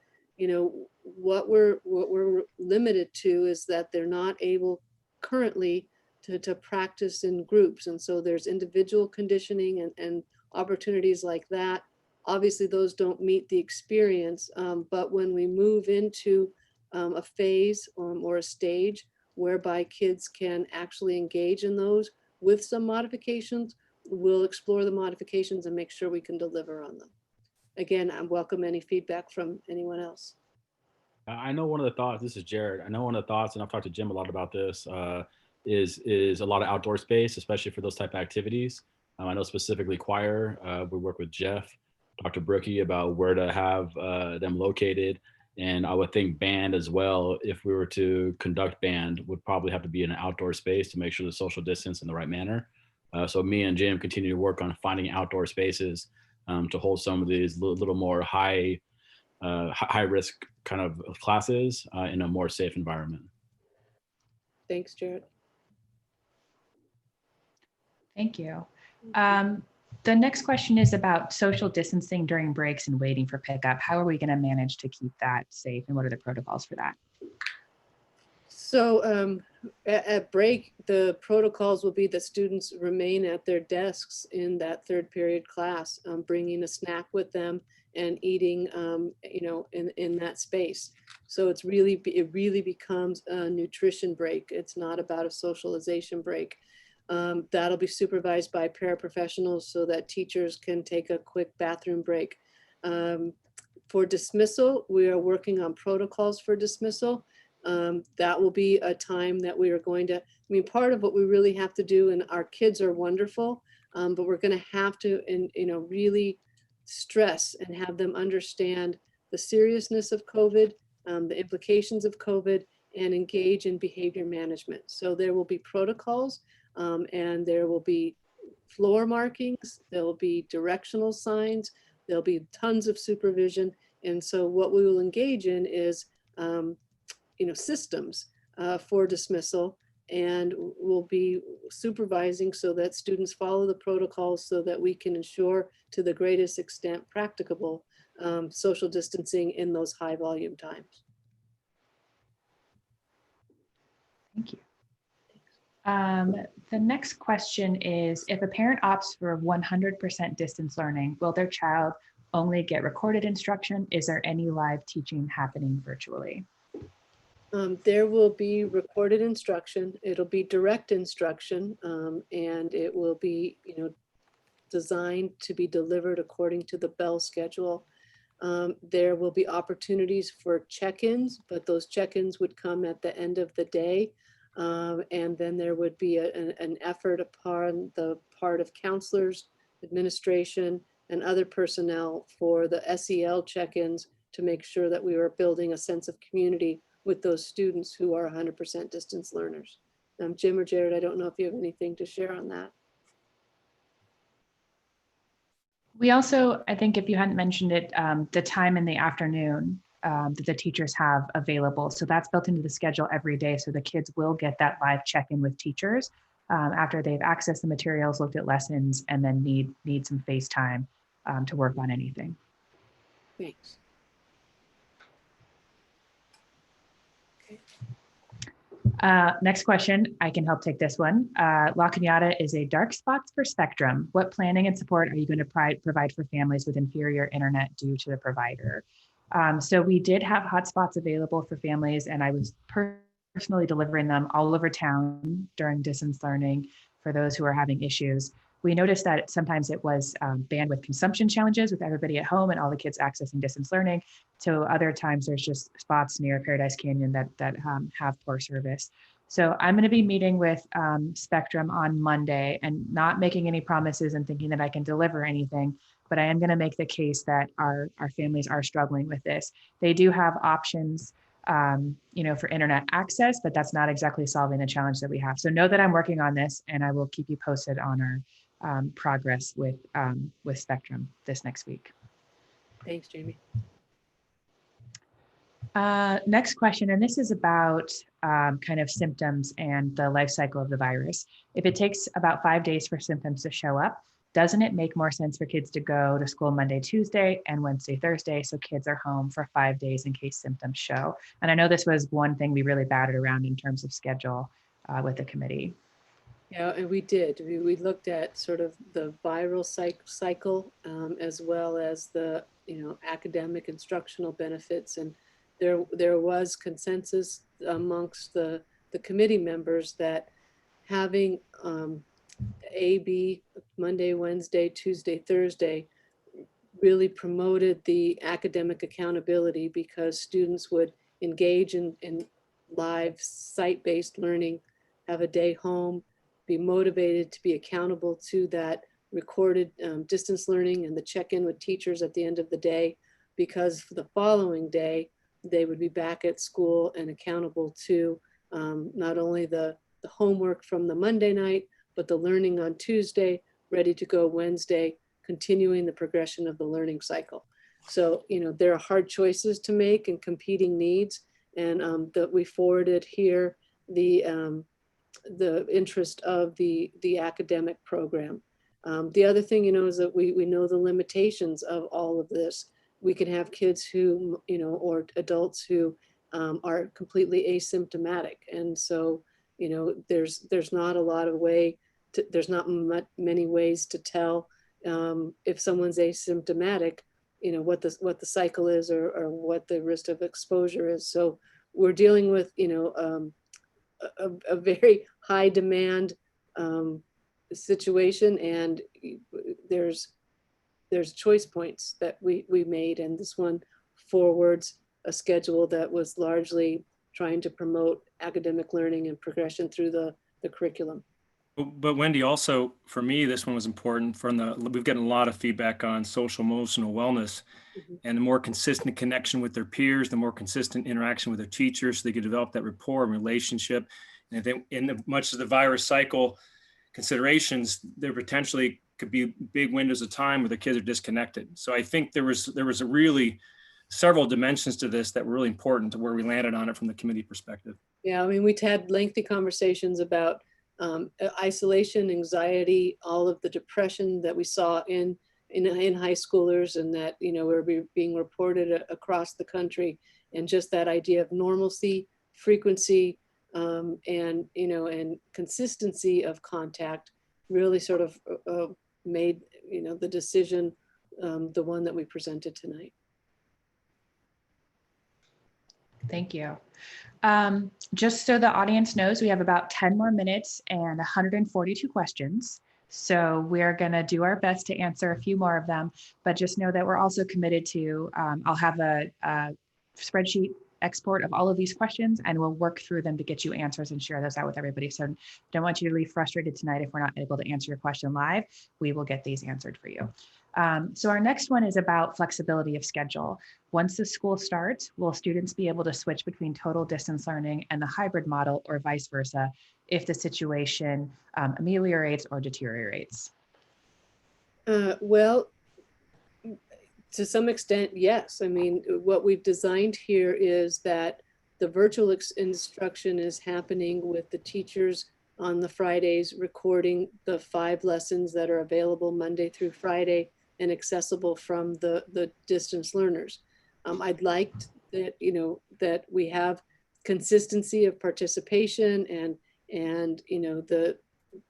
what we're limited to is that they're not able currently to practice in groups. And so there's individual conditioning and opportunities like that. Obviously, those don't meet the experience, but when we move into a phase or a stage whereby kids can actually engage in those with some modifications, we'll explore the modifications and make sure we can deliver on them. Again, I welcome any feedback from anyone else. I know one of the thoughts, this is Jared. I know one of the thoughts, and I've talked to Jim a lot about this, is a lot of outdoor space, especially for those type of activities. I know specifically choir, we work with Jeff, Dr. Brookie about where to have them located. And I would think band as well, if we were to conduct band, would probably have to be in an outdoor space to make sure the social distance in the right manner. So me and Jim continue to work on finding outdoor spaces to hold some of these little more high risk kind of classes in a more safe environment. Thanks, Jared. Thank you. The next question is about social distancing during breaks and waiting for pickup. How are we going to manage to keep that safe, and what are the protocols for that? So at break, the protocols will be that students remain at their desks in that third period class, bringing a snack with them and eating, in that space. So it really becomes a nutrition break. It's not about a socialization break. That'll be supervised by paraprofessionals so that teachers can take a quick bathroom break. For dismissal, we are working on protocols for dismissal. That will be a time that we are going to, part of what we really have to do, and our kids are wonderful, but we're going to have to, really stress and have them understand the seriousness of COVID, the implications of COVID, and engage in behavior management. So there will be protocols. And there will be floor markings, there will be directional signs, there'll be tons of supervision. And so what we will engage in is, systems for dismissal, and we'll be supervising so that students follow the protocols so that we can ensure to the greatest extent practicable social distancing in those high volume times. Thank you. The next question is, if a parent opts for 100% distance learning, will their child only get recorded instruction? Is there any live teaching happening virtually? There will be recorded instruction. It'll be direct instruction, and it will be, designed to be delivered according to the bell schedule. There will be opportunities for check-ins, but those check-ins would come at the end of the day. And then there would be an effort upon the part of counselors, administration, and other personnel for the SEL check-ins to make sure that we were building a sense of community with those students who are 100% distance learners. Jim or Jared, I don't know if you have anything to share on that. We also, I think if you hadn't mentioned it, the time in the afternoon that the teachers have available. So that's built into the schedule every day. So the kids will get that live check-in with teachers after they've accessed the materials, looked at lessons, and then need some face time to work on anything. Thanks. Okay. Next question, I can help take this one. La Cañada is a dark spots for Spectrum. What planning and support are you going to provide for families with inferior internet due to the provider? So we did have hotspots available for families, and I was personally delivering them all over town during distance learning for those who are having issues. We noticed that sometimes it was bandwidth consumption challenges with everybody at home and all the kids accessing distance learning. So other times there's just spots near Paradise Canyon that have poor service. So I'm going to be meeting with Spectrum on Monday and not making any promises and thinking that I can deliver anything, but I am going to make the case that our families are struggling with this. They do have options, for internet access, but that's not exactly solving the challenge that we have. So know that I'm working on this, and I will keep you posted on our progress with Spectrum this next week. Thanks, Jamie. Next question, and this is about kind of symptoms and the life cycle of the virus. If it takes about 5 days for symptoms to show up, doesn't it make more sense for kids to go to school Monday, Tuesday, and Wednesday, Thursday, so kids are home for 5 days in case symptoms show? And I know this was one thing we really batted around in terms of schedule with the committee. Yeah, and we did. We looked at sort of the viral cycle as well as the academic instructional benefits, and there was consensus amongst the committee members that having AB Monday, Wednesday, Tuesday, Thursday really promoted the academic accountability because students would engage in live site-based learning, have a day home, be motivated to be accountable to that recorded distance learning and the check-in with teachers at the end of the day, because for the following day, they would be back at school and accountable to not only the homework from the Monday night, but the learning on Tuesday, ready to go Wednesday, continuing the progression of the learning cycle. So, there are hard choices to make and competing needs, and that we forwarded here the interest of the academic program. The other thing, is that we know the limitations of all of this. We can have kids who, or adults who are completely asymptomatic. And so, there's not a lot of there's not many ways to tell if someone's asymptomatic, what the cycle is or what the risk of exposure is. So we're dealing with, a very high demand situation, and there's choice points that we made, and this one forwards a schedule that was largely trying to promote academic learning and progression through the curriculum. But Wendy, also for me, this one was important. We've gotten a lot of feedback on social emotional wellness, and the more consistent connection with their peers, the more consistent interaction with their teachers, so they can develop that rapport and relationship. And in much of the virus cycle considerations, there potentially could be big windows of time where the kids are disconnected. So I think there was a really several dimensions to this that were really important to where we landed on it from the committee perspective. Yeah, I mean, we had lengthy conversations about isolation, anxiety, all of the depression that we saw in high schoolers, and that were being reported across the country, and just that idea of normalcy, frequency, and consistency of contact really sort of made the decision the one that we presented tonight. Thank you. Just so the audience knows, we have about 10 more minutes and 142 questions. So we're going to do our best to answer a few more of them, but just know that we're also committed to, I'll have a spreadsheet export of all of these questions, and we'll work through them to get you answers and share those out with everybody. So don't want you to leave frustrated tonight if we're not able to answer your question live. We will get these answered for you. So our next one is about flexibility of schedule. Once the school starts, will students be able to switch between total distance learning and the hybrid model, or vice versa, if the situation ameliorates or deteriorates? Well, to some extent, yes. I mean, what we've designed here is that the virtual instruction is happening with the teachers on the Fridays recording the 5 lessons that are available Monday through Friday and accessible from the distance learners. I'd like that, that we have consistency of participation and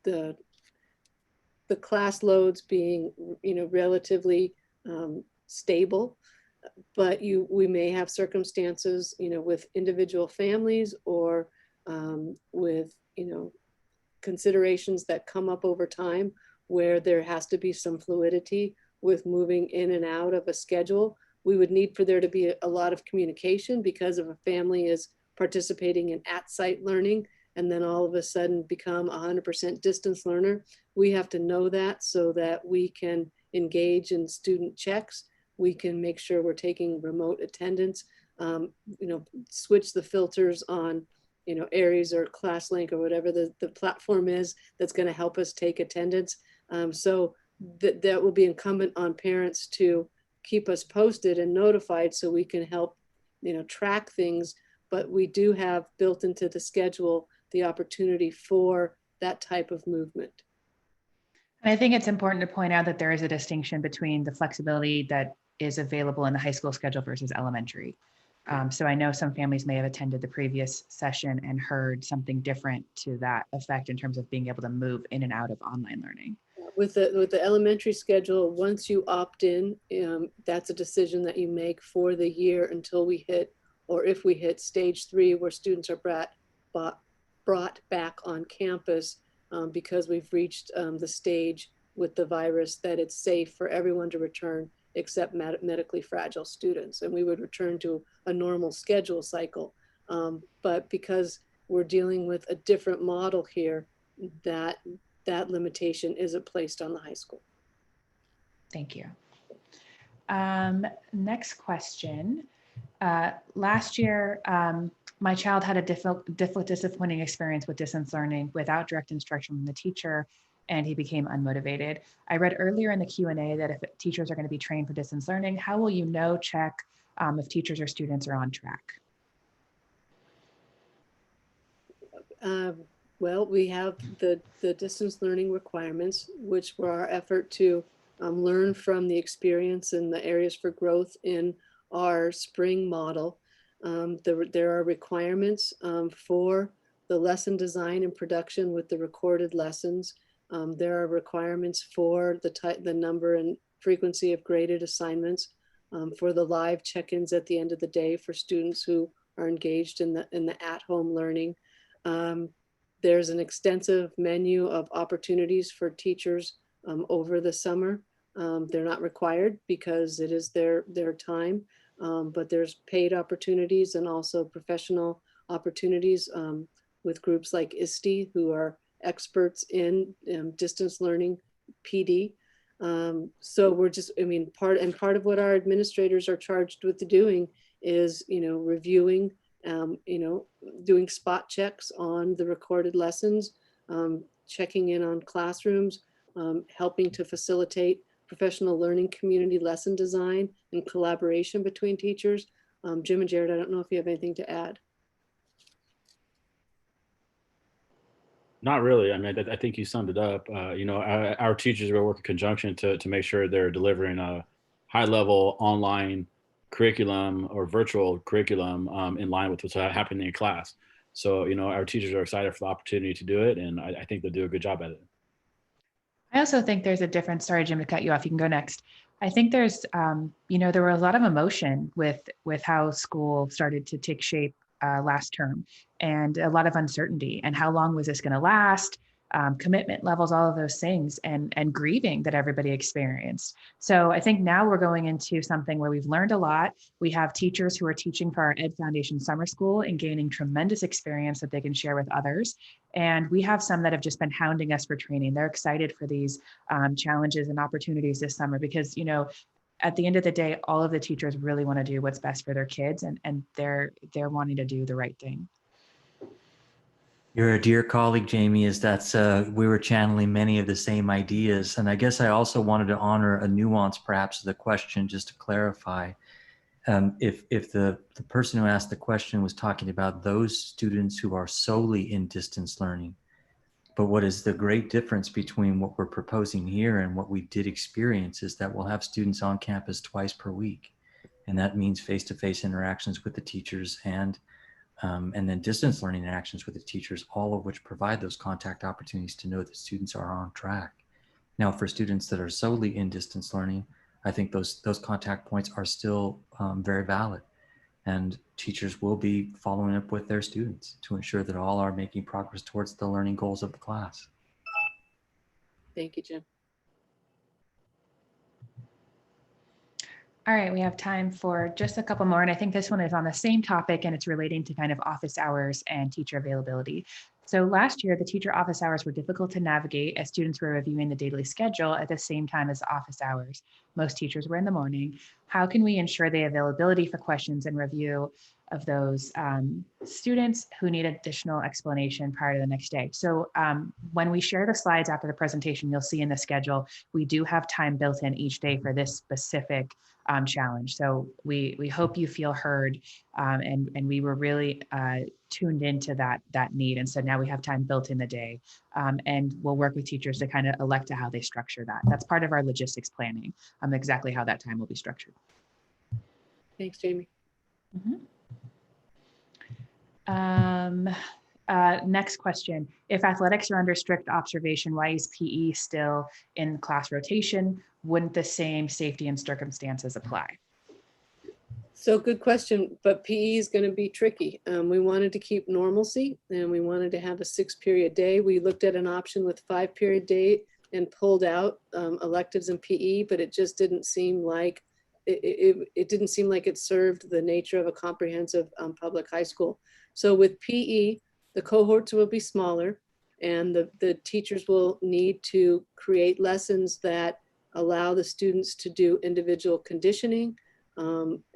the class loads being, relatively stable, but we may have circumstances, with individual families or with, considerations that come up over time where there has to be some fluidity with moving in and out of a schedule. We would need for there to be a lot of communication, because if a family is participating in at-site learning and then all of a sudden become 100% distance learner, we have to know that so that we can engage in student checks. We can make sure we're taking remote attendance, switch the filters on, Aries or ClassLink or whatever the platform is that's going to help us take attendance. So that will be incumbent on parents to keep us posted and notified so we can help, track things but we do have built into the schedule the opportunity for that type of movement. And I think it's important to point out that there is a distinction between the flexibility that is available in the high school schedule versus elementary. So I know some families may have attended the previous session and heard something different to that effect in terms of being able to move in and out of online learning. With the elementary schedule, once you opt in, that's a decision that you make for the year until we hit, or if we hit stage 3, where students are brought back on campus because we've reached the stage with the virus that it's safe for everyone to return except medically fragile students. And we would return to a normal schedule cycle. But because we're dealing with a different model here, that limitation isn't placed on the high school. Thank you. Next question. Last year, my child had a difficult disappointing experience with distance learning without direct instruction from the teacher, and he became unmotivated. I read earlier in the Q&A that if teachers are going to be trained for distance learning, how will you check if teachers or students are on track? Well, we have the distance learning requirements, which were our effort to learn from the experience and the areas for growth in our spring model. There are requirements for the lesson design and production with the recorded lessons. There are requirements for the number and frequency of graded assignments, for the live check-ins at the end of the day for students who are engaged in the at-home learning. There's an extensive menu of opportunities for teachers over the summer. They're not required because it is their time, but there's paid opportunities and also professional opportunities with groups like ISTE, who are experts in distance learning PD. So we're just, part of what our administrators are charged with doing is, reviewing, doing spot checks on the recorded lessons, checking in on classrooms, helping to facilitate professional learning community lesson design and collaboration between teachers. Jim and Jared, I don't know if you have anything to add. Not really. I think you summed it up. Our teachers will work in conjunction to make sure they're delivering a high level online curriculum or virtual curriculum in line with what's happening in class. So, our teachers are excited for the opportunity to do it. And I think they'll do a good job at it. I also think there's a difference. Sorry, Jim, to cut you off. You can go next. I think there's, there were a lot of emotion with how school started to take shape last term, and a lot of uncertainty. And how long was this going to last? Commitment levels, all of those things, and grieving that everybody experienced. So I think now we're going into something where we've learned a lot. We have teachers who are teaching for our Ed Foundation Summer School and gaining tremendous experience that they can share with others. And we have some that have just been hounding us for training. They're excited for these challenges and opportunities this summer because, at the end of the day, all of the teachers really want to do what's best for their kids, and they're wanting to do the right thing. You're a dear colleague, Jamie, we were channeling many of the same ideas. And I guess I also wanted to honor a nuance perhaps of the question, just to clarify. If the person who asked the question was talking about those students who are solely in distance learning, but what is the great difference between what we're proposing here and what we did experience is that we'll have students on campus twice per week. And that means face-to-face interactions with the teachers and then distance learning interactions with the teachers, all of which provide those contact opportunities to know that students are on track. Now, for students that are solely in distance learning, I think those contact points are still very valid. And teachers will be following up with their students to ensure that all are making progress towards the learning goals of the class. Thank you, Jim. All right, we have time for just a couple more. And I think this one is on the same topic and it's relating to kind of office hours and teacher availability. So last year, the teacher office hours were difficult to navigate as students were reviewing the daily schedule at the same time as office hours. Most teachers were in the morning. How can we ensure the availability for questions and review of those students who need additional explanation prior to the next day? So when we share the slides after the presentation, you'll see in the schedule, we do have time built in each day for this specific challenge. So we hope you feel heard, and we were really tuned into that need. And so now we have time built in the day, and we'll work with teachers to kind of elect to how they structure that. That's part of our logistics planning, exactly how that time will be structured. Thanks, Jamie. Next question. If athletics are under strict observation, why is PE still in class rotation? Wouldn't the same safety and circumstances apply? So good question, but PE is going to be tricky. We wanted to keep normalcy and we wanted to have a 6-period day. We looked at an option with 5-period day and pulled out electives in PE, but it just didn't seem like it didn't seem like it served the nature of a comprehensive public high school. So with PE, the cohorts will be smaller and the teachers will need to create lessons that allow the students to do individual conditioning,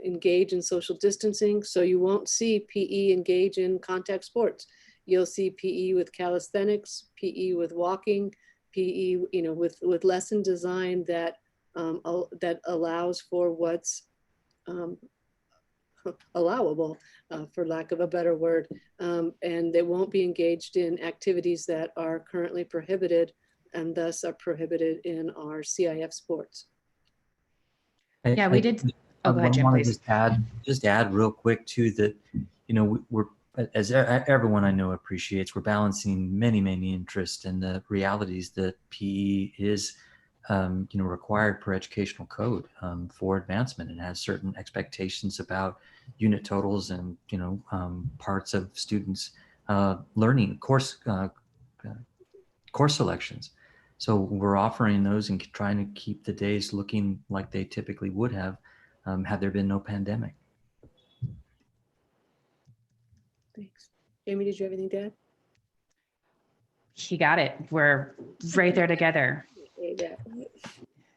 engage in social distancing. So you won't see PE engage in contact sports. You'll see PE with calisthenics, PE with walking, PE, with lesson design that that allows for what's allowable, for lack of a better word, and they won't be engaged in activities that are currently prohibited and thus are prohibited in our CIF sports. Yeah, we did. Oh, go ahead, Jim, please. Just add real quick too that, we're, as everyone I know appreciates, we're balancing many interests and the realities that PE is, required per educational code for advancement, and has certain expectations about unit totals and parts of students learning course selections. So we're offering those and trying to keep the days looking like they typically would have had there been no pandemic. Thanks. Jamie, did you have anything to add? He got it. We're right there together. Yeah.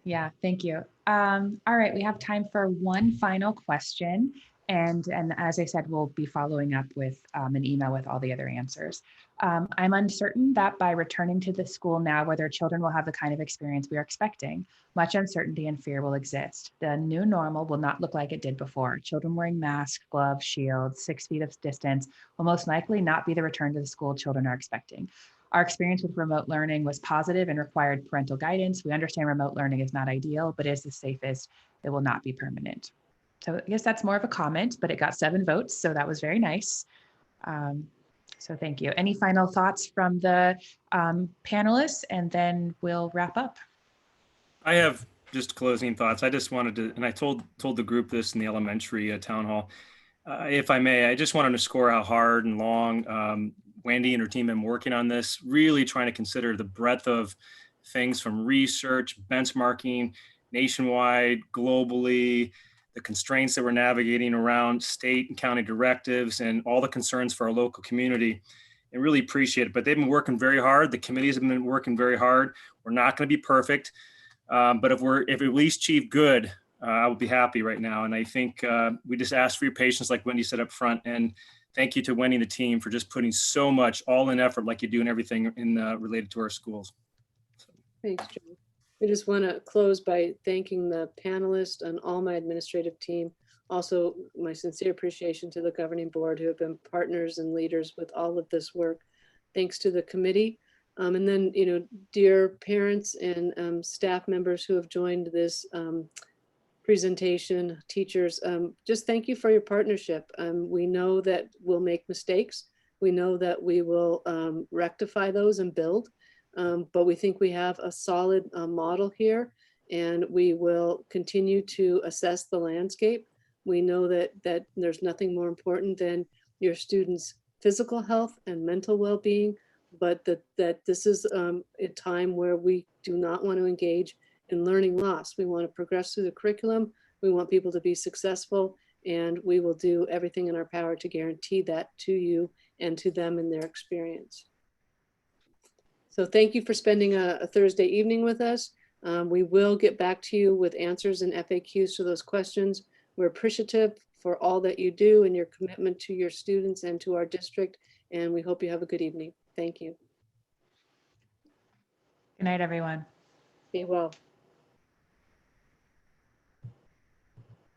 Yeah, thank you. All right, we have time for one final question. And as I said, we'll be following up with an email with all the other answers. I'm uncertain that by returning to the school now, whether children will have the kind of experience we are expecting. Much uncertainty and fear will exist. The new normal will not look like it did before. Children wearing masks, gloves, shields, 6 feet of distance will most likely not be the return to the school children are expecting. Our experience with remote learning was positive and required parental guidance. We understand remote learning is not ideal, but is the safest. It will not be permanent. So I guess that's more of a comment, but it got 7 votes, so that was very nice. So thank you. Any final thoughts from the panelists, and then we'll wrap up. I have just closing thoughts. I just wanted to, and I told the group this in the elementary town hall. If I may, I just want to underscore how hard and long Wendy and her team have been working on this, really trying to consider the breadth of things from research, benchmarking, nationwide, globally, the constraints that we're navigating around state and county directives, and all the concerns for our local community, and really appreciate it. But they've been working very hard. The committees have been working very hard. We're not going to be perfect, but if we at least achieve good, I will be happy right now. And I think we just ask for your patience, like Wendy said up front. And thank you to Wendy and the team for just putting so much all-in effort, like you do in everything related to our schools. So. Thanks, John. I just want to close by thanking the panelists and all my administrative team. Also, my sincere appreciation to the governing board, who have been partners and leaders with all of this work. Thanks to the committee. And then, dear parents and staff members who have joined this presentation, teachers, just thank you for your partnership. We know that we'll make mistakes. We know that we will rectify those and build. But we think we have a solid model here, and we will continue to assess the landscape. We know that there's nothing more important than your students' physical health and mental well-being, but that this is a time where we do not want to engage in learning loss. We want to progress through the curriculum. We want people to be successful, and we will do everything in our power to guarantee that to you and to them in their experience. So thank you for spending a Thursday evening with us. We will get back to you with answers and FAQs to those questions. We're appreciative for all that you do and your commitment to your students and to our district. And we hope you have a good evening. Thank you. Good night, everyone. Be well.